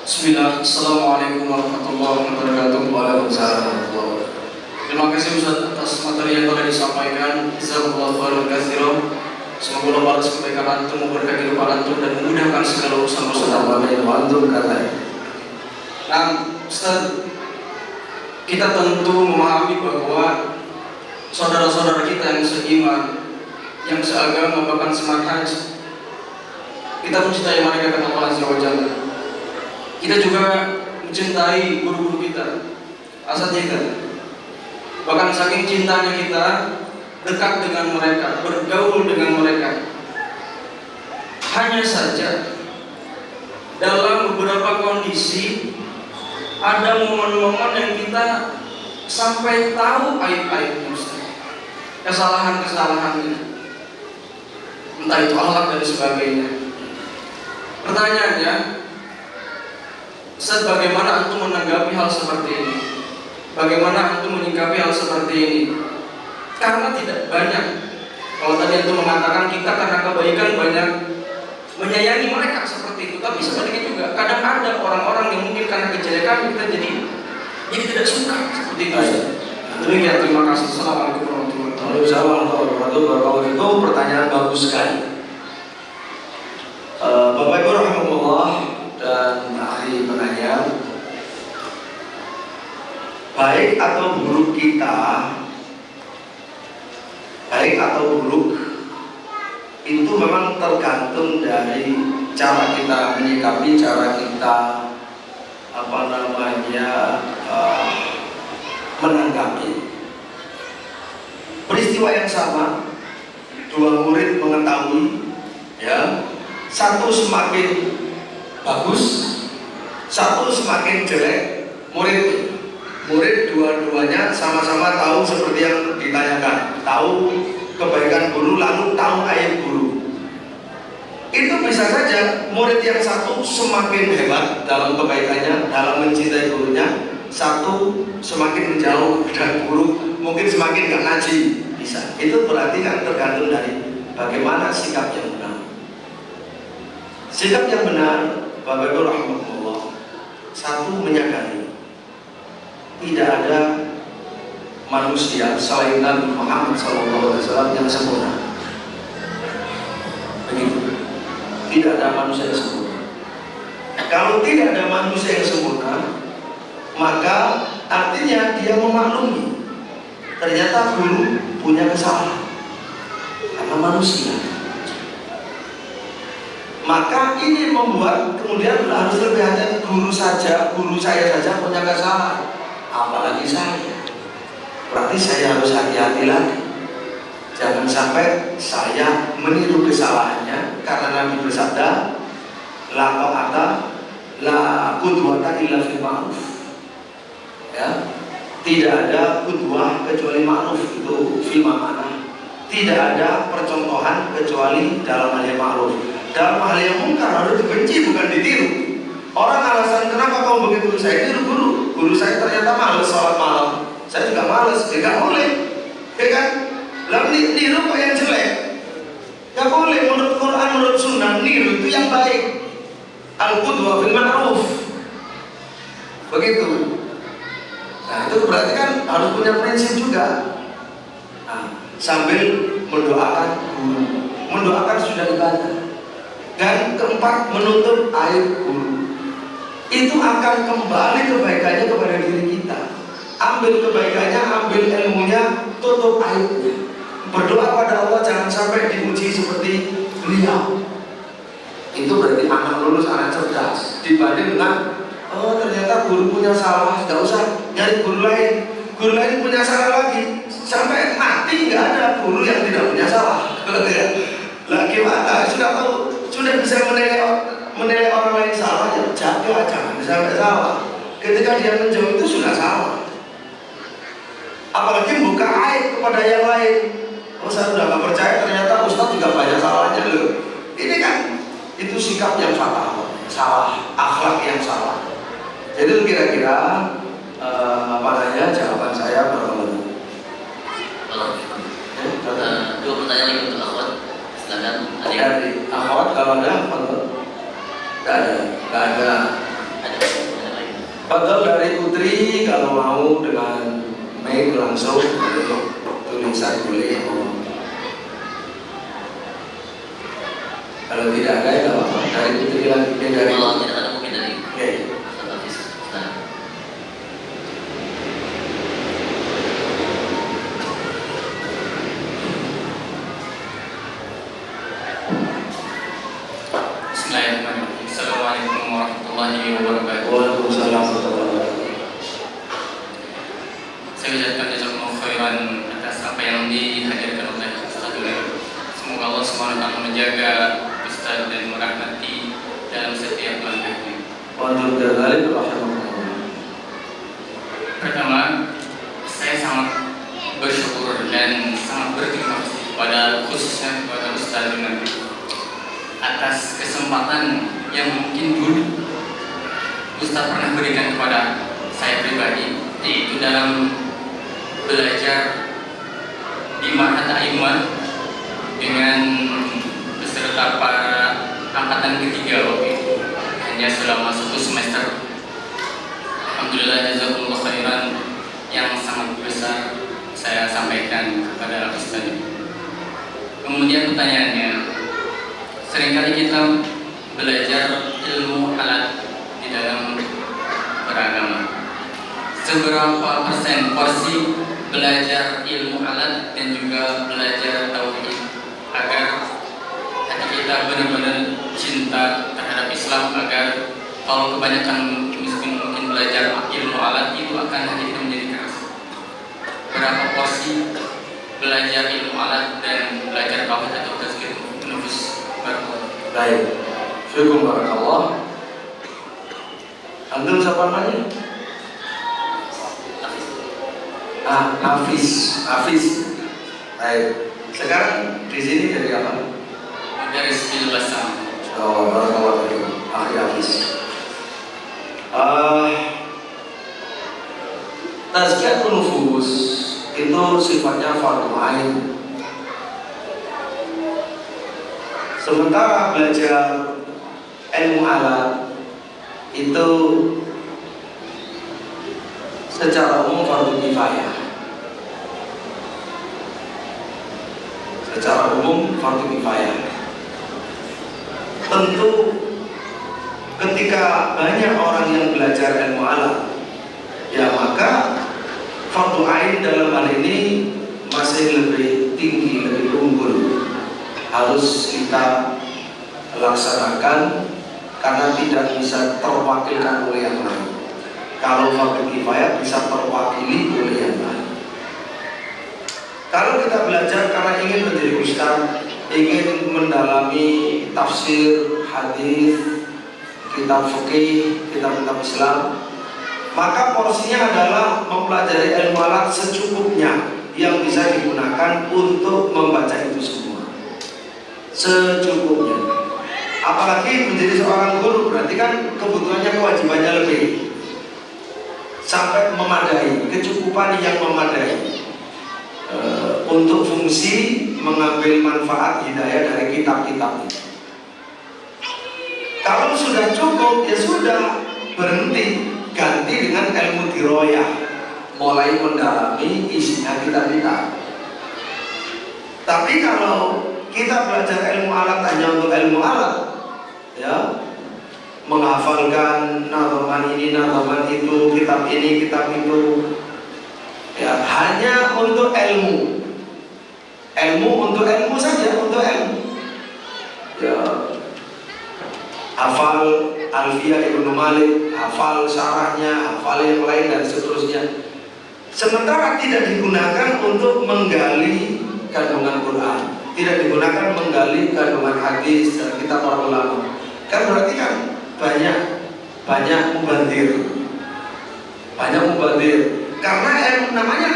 Bismillah, Assalamualaikum warahmatullahi wabarakatuh. Waalaikumsalam. Terima kasih Ustaz atas materi yang telah disampaikan. Jazakumullah khairan katsiran. Semoga Allah balas kebaikan antum, memberkahi kehidupan antum dan memudahkan segala urusan-urusan antum. Nah, Ustaz, kita tentu memahami bahwa saudara-saudara kita yang seiman, yang seagama bahkan semanhaj, kita mencintai mereka karena Allah Azza wa Jalla. Kita juga mencintai guru-guru kita, asatidz. Bahkan saking cintanya kita dekat dengan mereka, bergaul dengan mereka. Hanya saja dalam beberapa kondisi ada momen-momen yang kita sampai tahu aib-aibnya, kesalahan-kesalahannya, entah itu akhlak dan sebagainya. Pertanyaannya, Ustaz, bagaimana antum menanggapi hal seperti ini? Bagaimana antum menyikapi hal seperti ini? Karena tidak banyak. Kalau tadi antum mengatakan kita karena kebaikan banyak menyayangi mereka seperti itu, tapi sebaliknya juga kadang ada orang-orang yang mungkin karena kejelekan kita jadi tidak suka seperti itu. Demikian, terima kasih. Assalamualaikum warahmatullahi wabarakatuh. Pertanyaan bagus sekali. Bapak Ibu rahimahullah dan ahli penanya, baik atau buruk kita, baik atau buruk itu memang tergantung dari cara kita menyikapi, cara kita menanggapi. Peristiwa yang sama, dua murid mengetahui, ya, satu semakin bagus, satu semakin jelek. Murid misalnya sama-sama tahu seperti yang ditanyakan, tahu kebaikan guru lalu tahu aib guru. Itu bisa saja murid yang satu semakin hebat dalam kebaikannya, dalam mencintai gurunya, satu semakin menjauh dari guru, mungkin semakin gak ngaji, bisa. Itu berarti kan tergantung dari bagaimana sikap yang benar. Sikap yang benar, Bapak Ibu rahimahullah, satu menyadari tidak ada manusia selain Nabi Muhammad SAW yang sempurna. Begitu. Tidak ada manusia yang sempurna. Kalau tidak ada manusia yang sempurna, maka artinya dia memaklumi ternyata guru punya kesalahan karena manusia. Maka ini membuat kemudian harus lebih hati-hati. Guru saya saja punya kesalahan, apalagi saya. Berarti saya harus hati-hati lagi. Jangan sampai saya meniru kesalahannya, karena Nabi bersabda, la ta'ata la qudwata illa fil ma'ruf. Ya, tidak ada qudwah kecuali ma'ruf, itu fil ma'ana. Tidak ada percontohan kecuali dalam hal yang ma'ruf. Dalam hal yang mungkar harus dibenci, bukan ditiru. Orang alasan kenapa kamu begitu, saya tiru guru saya ternyata males sholat malam, saya juga males, tidak boleh, ya kan? Lalu niru kok yang jelek, gak boleh. Menurut Quran, menurut Sunnah, niru itu yang baik. Al-qudwa fil ma'ruf, begitu. Nah itu berarti kan harus punya prinsip juga. Nah, sambil mendoakan guru, mendoakan sudah ibadah. Dan keempat, menutup aib guru. Itu akan kembali kebaikannya kepada diri kita. Ambil kebaikannya, ambil ilmunya, tutup aibnya. Berdoa pada Allah jangan sampai diuji seperti beliau. Itu berarti anak lulus, anak cerdas. Dibanding dengan, oh ternyata guru punya salah, tidak usah nyari guru lain. Guru lain punya salah lagi, sampai mati nggak ada guru yang tidak punya salah. Lagi mana? Sudah tahu, sudah bisa menilai orang lain salah, ya jaga jangan sampai salah. Ketika dia menjauh itu sudah salah. Apalagi buka aib kepada yang lain. Oh saya sudah nggak percaya, ternyata Ustadz juga banyak salahnya loh. Ini kan itu sikap yang fatal, salah, akhlak yang salah. Jadi kira-kira jawaban saya berapa? Dua pertanyaan lagi untuk akhwat. Silakan. Dari akhwat kalau ada apa? Nggak ada. Padahal dari Putri kalau mau dengan mail langsung tulisan boleh. Kalau tidak ada ya apa? Dari Putri lagi dari. Kalau tidak ada mungkin dari. Oke. Bismillahirrahmanirrahim. Assalamualaikum warahmatullahi wabarakatuh. Waalaikumsalam warahmatullahi wabarakatuh. Saya ucapkan jazakumullah khairan atas apa yang dihadirkan oleh Ustaz Dulil. Semoga Allah SWT menjaga Ustaz dan merahmati dalam setiap langkahnya. Pertama, saya sangat bersyukur dan sangat berterima kasih pada khususnya kepada Ustaz Dulil atas kesempatan yang mungkin dulu Ustaz pernah berikan kepada saya pribadi, yaitu dalam belajar di Ma'had A'imah dengan beserta para angkatan ketiga waktu itu, hanya selama 1 semester. Alhamdulillah jazakumullah khairan yang sangat besar saya sampaikan kepada Ustaz. Kemudian pertanyaannya, seringkali kita belajar ilmu alat di dalam beragama. Seberapa persen porsi belajar ilmu alat dan juga belajar tauhid agar hati kita benar-benar cinta terhadap Islam, agar kalau kebanyakan mungkin belajar ilmu alat itu akan hati kita menjadi keras. Berapa porsi belajar ilmu alat dan belajar tauhid atau tazkiyah nufus? Baik, syukur barakallah. Antum siapa namanya? Hafiz. Baik. Sekarang di sini dari apa? Dari skill bahasa. Oh, barakallahu fiikum. Akhi Hafiz. Tazkiyatun nufus itu sifatnya fardhu ain. Sementara belajar ilmu alat itu secara umum fardhu kifayah. Secara umum fardhu kifayah. Tentu ketika banyak orang yang belajar ilmu alat, ya maka fardhu ain dalam hal ini masih lebih tinggi, lebih unggul. Harus kita laksanakan karena tidak bisa terwakilkan oleh yang lain. Kalau fardhu kifayah bisa terwakili oleh yang lain. Kalau kita belajar karena ingin menjadi ustaz, ingin mendalami tafsir, hadis, kitab fikih, kitab-kitab Islam, maka porsinya adalah mempelajari ilmu alat secukupnya yang bisa digunakan untuk membaca itu semua. Secukupnya. Apalagi menjadi seorang guru, berarti kan kebutuhannya, kewajibannya lebih. Sampai memadai, kecukupan yang memadai untuk fungsi mengambil manfaat hidayah dari kitab-kitab itu. Kalau sudah cukup, ya sudah, berhenti, ganti dengan ilmu diroyah, mulai mendalami isinya kitab-kitab. Tapi kalau kita belajar ilmu alat hanya untuk ilmu alat, ya, menghafalkan nadhaman ini, nadhaman itu, kitab ini, kitab itu, ya, hanya untuk ilmu untuk ilmu saja, untuk ilmu, ya, hafal Alfiyah Ibnu Malik, hafal syarahnya, hafal yang lain dan seterusnya. Sementara tidak digunakan untuk menggali kandungan Quran, tidak digunakan menggali kandungan hadis dan kitab para ulama. Kan berarti kan banyak mubadir. Karena namanya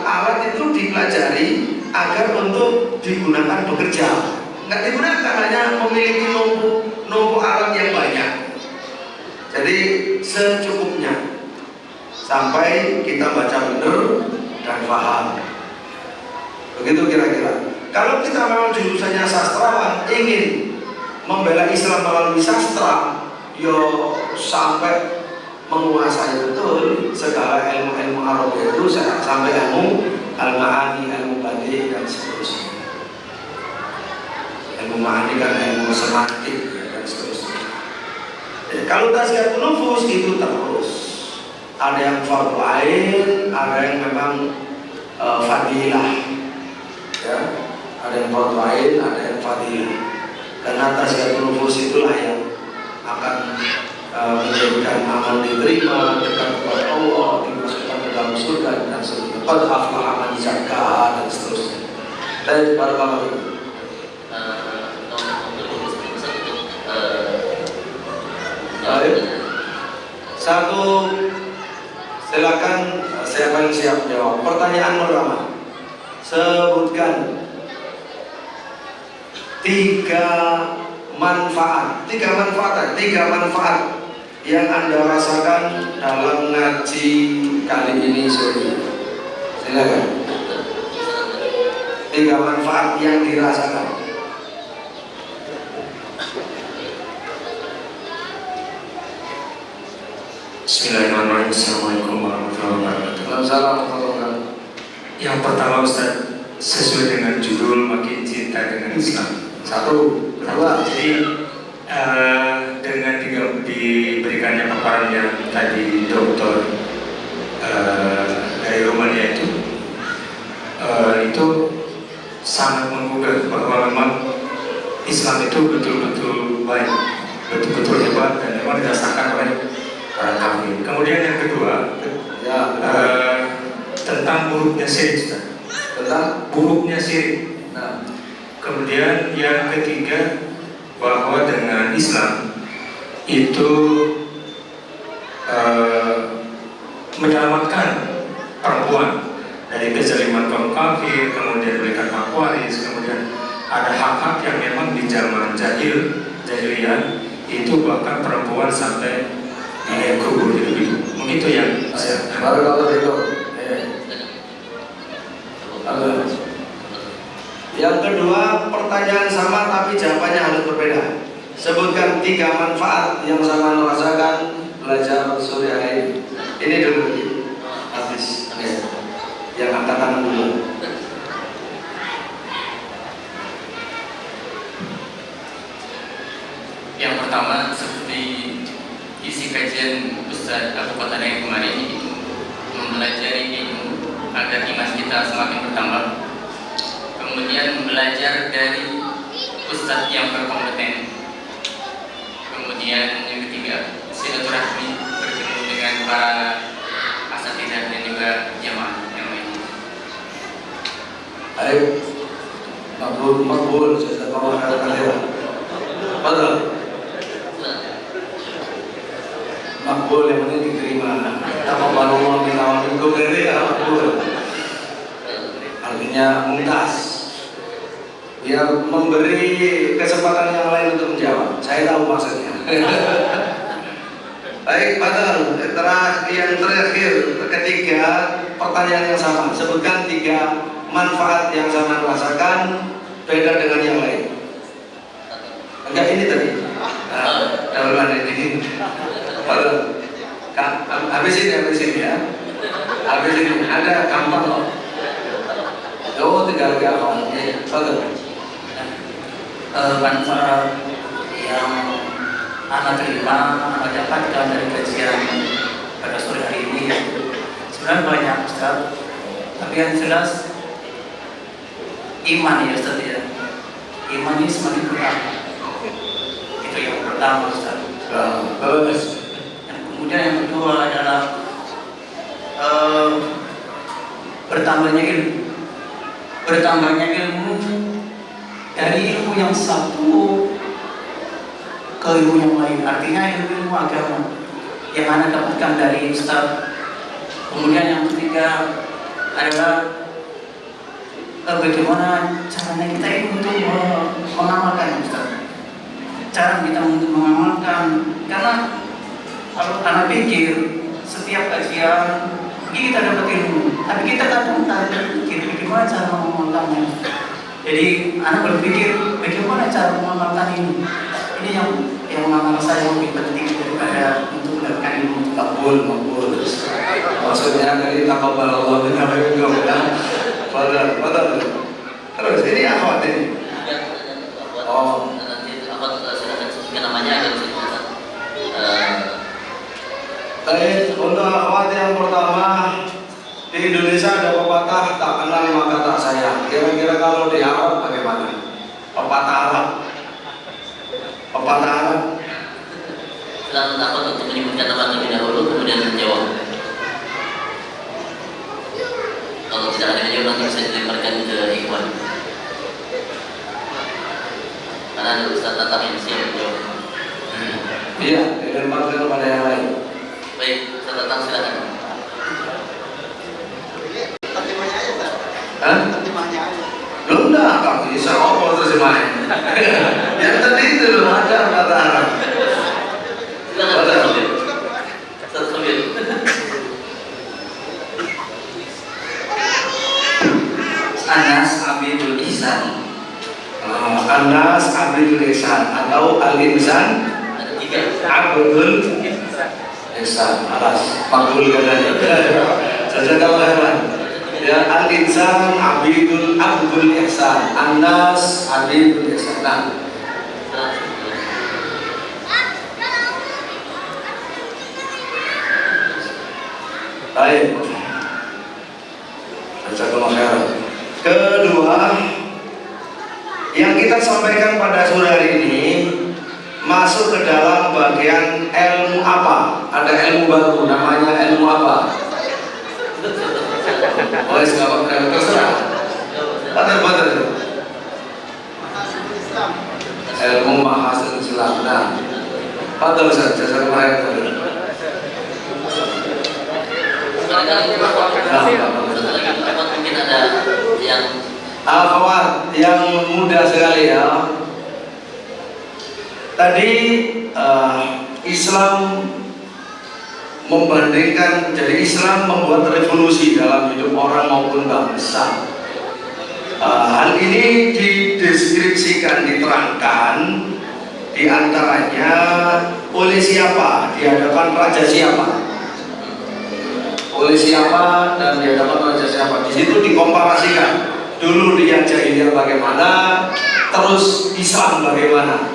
alat itu dipelajari agar untuk digunakan bekerja. Nggak digunakan hanya memiliki numpuk alat yang banyak. Jadi secukupnya sampai kita baca benar dan paham. Begitu kira-kira. Kalau kita memang jurusannya sastrawan, ingin membela Islam melalui sastra, yo sampai menguasai betul segala ilmu Arab itu, sampai ilmu al-ma'ani, ilmu badi dan seterusnya. Ilmu ma'ani kan ilmu semantik dan seterusnya. Kalau tazkiyatun nufus itu terus ada yang fardhu ain, ada yang memang fadilah, ya, ada yang fardhu ain, ada yang fadilah. Karena tazkiyatun nufus itulah yang akan menjadikan amal diterima, dekat kepada Allah, dimasukkan ke dalam surga dan seterusnya. Qad aflaha man zakkaha dan seterusnya. Dan barakallahu fikum. Satu, silakan, siapa yang siap jawab. Pertanyaan pertama, sebutkan tiga manfaat yang Anda rasakan dalam ngaji kali ini sore. Silakan. 3 manfaat yang dirasakan. Bismillahirrahmanirrahim. Assalamualaikum warahmatullahi wabarakatuh. Waalaikumsalam. Yang pertama Ustaz, sesuai dengan judul makin cinta dengan Islam. 1, 2. Jadi dengan diberikannya paparan yang tadi dokter dari Rumania itu sangat menggugah bahwa memang Islam itu betul-betul baik, betul-betul hebat dan memang dirasakan oleh para kafir. Kemudian yang kedua, tentang buruknya syirik, tentang buruknya syirik. Nah, kemudian yang ketiga, bahwa dengan Islam itu menyelamatkan perempuan dari kezaliman kaum kafir, kemudian berikan hak waris, kemudian ada hak-hak yang memang di zaman jahiliyah itu bahkan perempuan sampai kubur hidup-hidup. Mungkin itu yang saya. Yang kedua, pertanyaan sama tapi jawabannya harus berbeda. Sebutkan 3 manfaat yang sama merasakan belajar sore hari ini. Ini dulu, habis. Yang angkat tangan dulu. Yang pertama, seperti isi kajian Ustaz Abu Qatadah yang kemarin itu, mempelajari ilmu agar iman kita semakin bertambah. Kemudian belajar dari Ustaz yang berkompeten. Kemudian yang ketiga, silaturahmi, bertemu dengan para asatidzah dan juga jamaah yang lain. Ayo, makbul, saya mau mengatakan betul. Makbul yang penting diterima. Taqabbalallahu minna wa minkum makbul. Artinya mumtaz. Biar memberi kesempatan yang lain untuk menjawab. Saya tahu maksudnya. Baik, Padahal yang terakhir, ketiga pertanyaan yang sama. Sebutkan 3 manfaat yang sama rasakan beda dengan yang lain. Enggak ini tadi. Dalam ini. Habis ini ya. Habis ini ada gampang loh. Oh, tinggal gampang. Manfaat yang anak terima, anak dapatkan dari kajian pada sore hari ini sebenarnya banyak, Ustaz. Tapi yang jelas iman ya, Ustaz ya. Iman ini semakin berat. Itu yang pertama, Ustaz. Kemudian yang kedua adalah bertambahnya ilmu. Bertambahnya ilmu dari ilmu yang satu ke ilmu yang lain, artinya ilmu agama yang Anda dapatkan dari Ustaz. Kemudian yang ketiga adalah bagaimana caranya kita ini untuk mengamalkan, Ustaz. Cara kita untuk mengamalkan, karena kalau Anda pikir setiap kajian ini kita dapat ilmu, tapi kita kadang tak berpikir bagaimana cara mengamalkannya. Jadi anak berpikir bagaimana cara mengamalkan ini. Ini yang mengamal saya lebih penting daripada untuk mendapatkan ilmu. Makbul. Maksudnya dari taqabbalallahu minna wa minkum. Padahal. Terus ini apa ini? Oh, Nanti silakan sebutkan namanya agar bisa. Baik, untuk akhwat yang pertama, di Indonesia ada pepatah tak kenal maka tak sayang. Kira-kira kalau di Arab bagaimana? Pepatah Arab. Silakan takut untuk menyebutkan nama terlebih dahulu, kemudian menjawab. Kalau tidak ada yang jawab nanti bisa dilemparkan ke Ikhwan. Karena ada Ustaz Tatar yang siap menjawab. Iya, dilemparkan kepada yang lain. Baik, Ustaz Tatar silakan. Belum dah, kami bisa apa terjemahin. Yang tadi itu belum ada kata Arab. Silakan Ustaz Khabir. Anas Abidul Ihsan. Anas Abidul Ihsan atau Al-Insan Ada 3. Abdul Ihsan. Alas, pakul katanya. Jazakallahu khairan. Ya, Al-Insan Abdul Ihsan. Anas Abidul Ihsan. Nah, baik. Jazakallahu khairan. Kedua, yang kita sampaikan pada sore hari ini masuk ke dalam bagian ilmu apa? Ada ilmu baru, namanya ilmu apa? Oh, nggak terserah. Betul. Ilmu Mahasil Islam. Nah, betul saja saya kemarin. Silakan. mungkin ada yang Akhwat yang muda sekali ya. Tadi Islam membandingkan, jadi Islam membuat revolusi dalam hidup orang maupun bangsa. Hal ini dideskripsikan, diterangkan di antaranya oleh siapa, di hadapan raja siapa, oleh siapa dan di hadapan raja siapa. Di situ dikomparasikan. Dulu dia jahiliyah bagaimana, terus Islam bagaimana.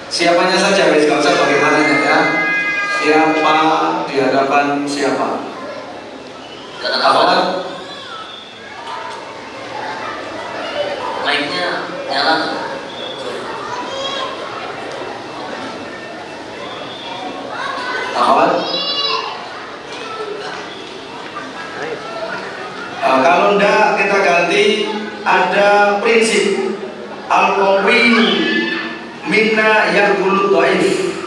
Siapanya saja, guys, nggak usah bagaimana ya. Siapa di hadapan siapa. Apa? Mic-nya nyala. Akhwat. Kalau enggak kita ganti, ada prinsip al-qawiyyu minna yaqulu dhaif.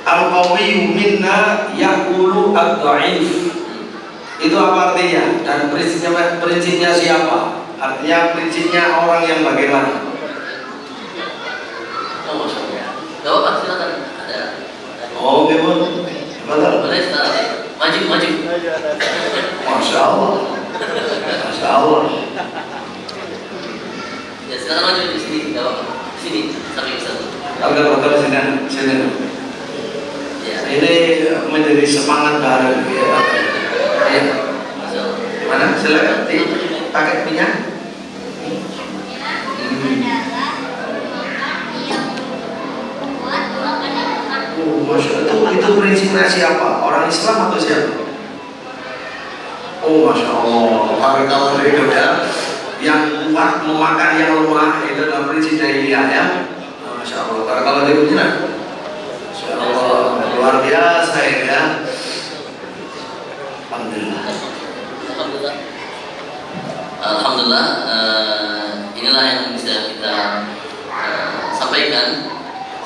Al-qawiyyu minna yaqulu ad-dhaif. Itu apa artinya? Dan prinsipnya siapa? Artinya prinsipnya orang yang bagaimana? Oh, gak apa-apa, silakan. Ada. Oh, betul. Betul. Boleh sekarang. Maju. Masya Allah. Masya Allah. Ya silakan maju di sini, gak apa-apa. Sini, samping satu. Betul sini. Ya. Ini menjadi semangat baru ya. Ya. Masya Allah. Mana? Silakan pakai minyak. Masya Allah. Itu prinsipnya siapa? Orang Islam atau siapa? Oh, Masya Allah. Kalau itu ya, yang kuat memakan yang lemah itu adalah prinsip jahiliyah ya. Masya Allah. Kalau dia begini, Masya Allah, luar biasa ya. Alhamdulillah. Alhamdulillah, inilah yang bisa kita sampaikan.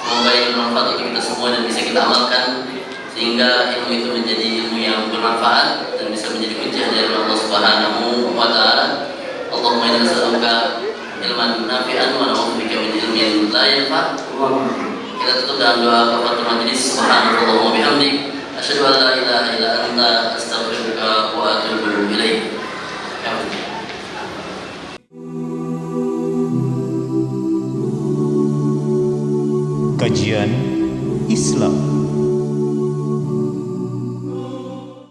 Semoga ini bermanfaat untuk kita semua dan bisa kita amalkan sehingga ilmu itu menjadi ilmu yang bermanfaat dan bisa menjadi hujjah dari Allah Subhanahu wa taala. Allahumma inna nas'aluka ilman nafi'an wa na'udzubika min ilmin la yanfa'. Kita tutup dengan doa kafaratul majlis. Subhanallah wa bihamdik, asyhadu an la ilaha illa anta, astaghfiruka wa atubu ilaik. Kajian Islam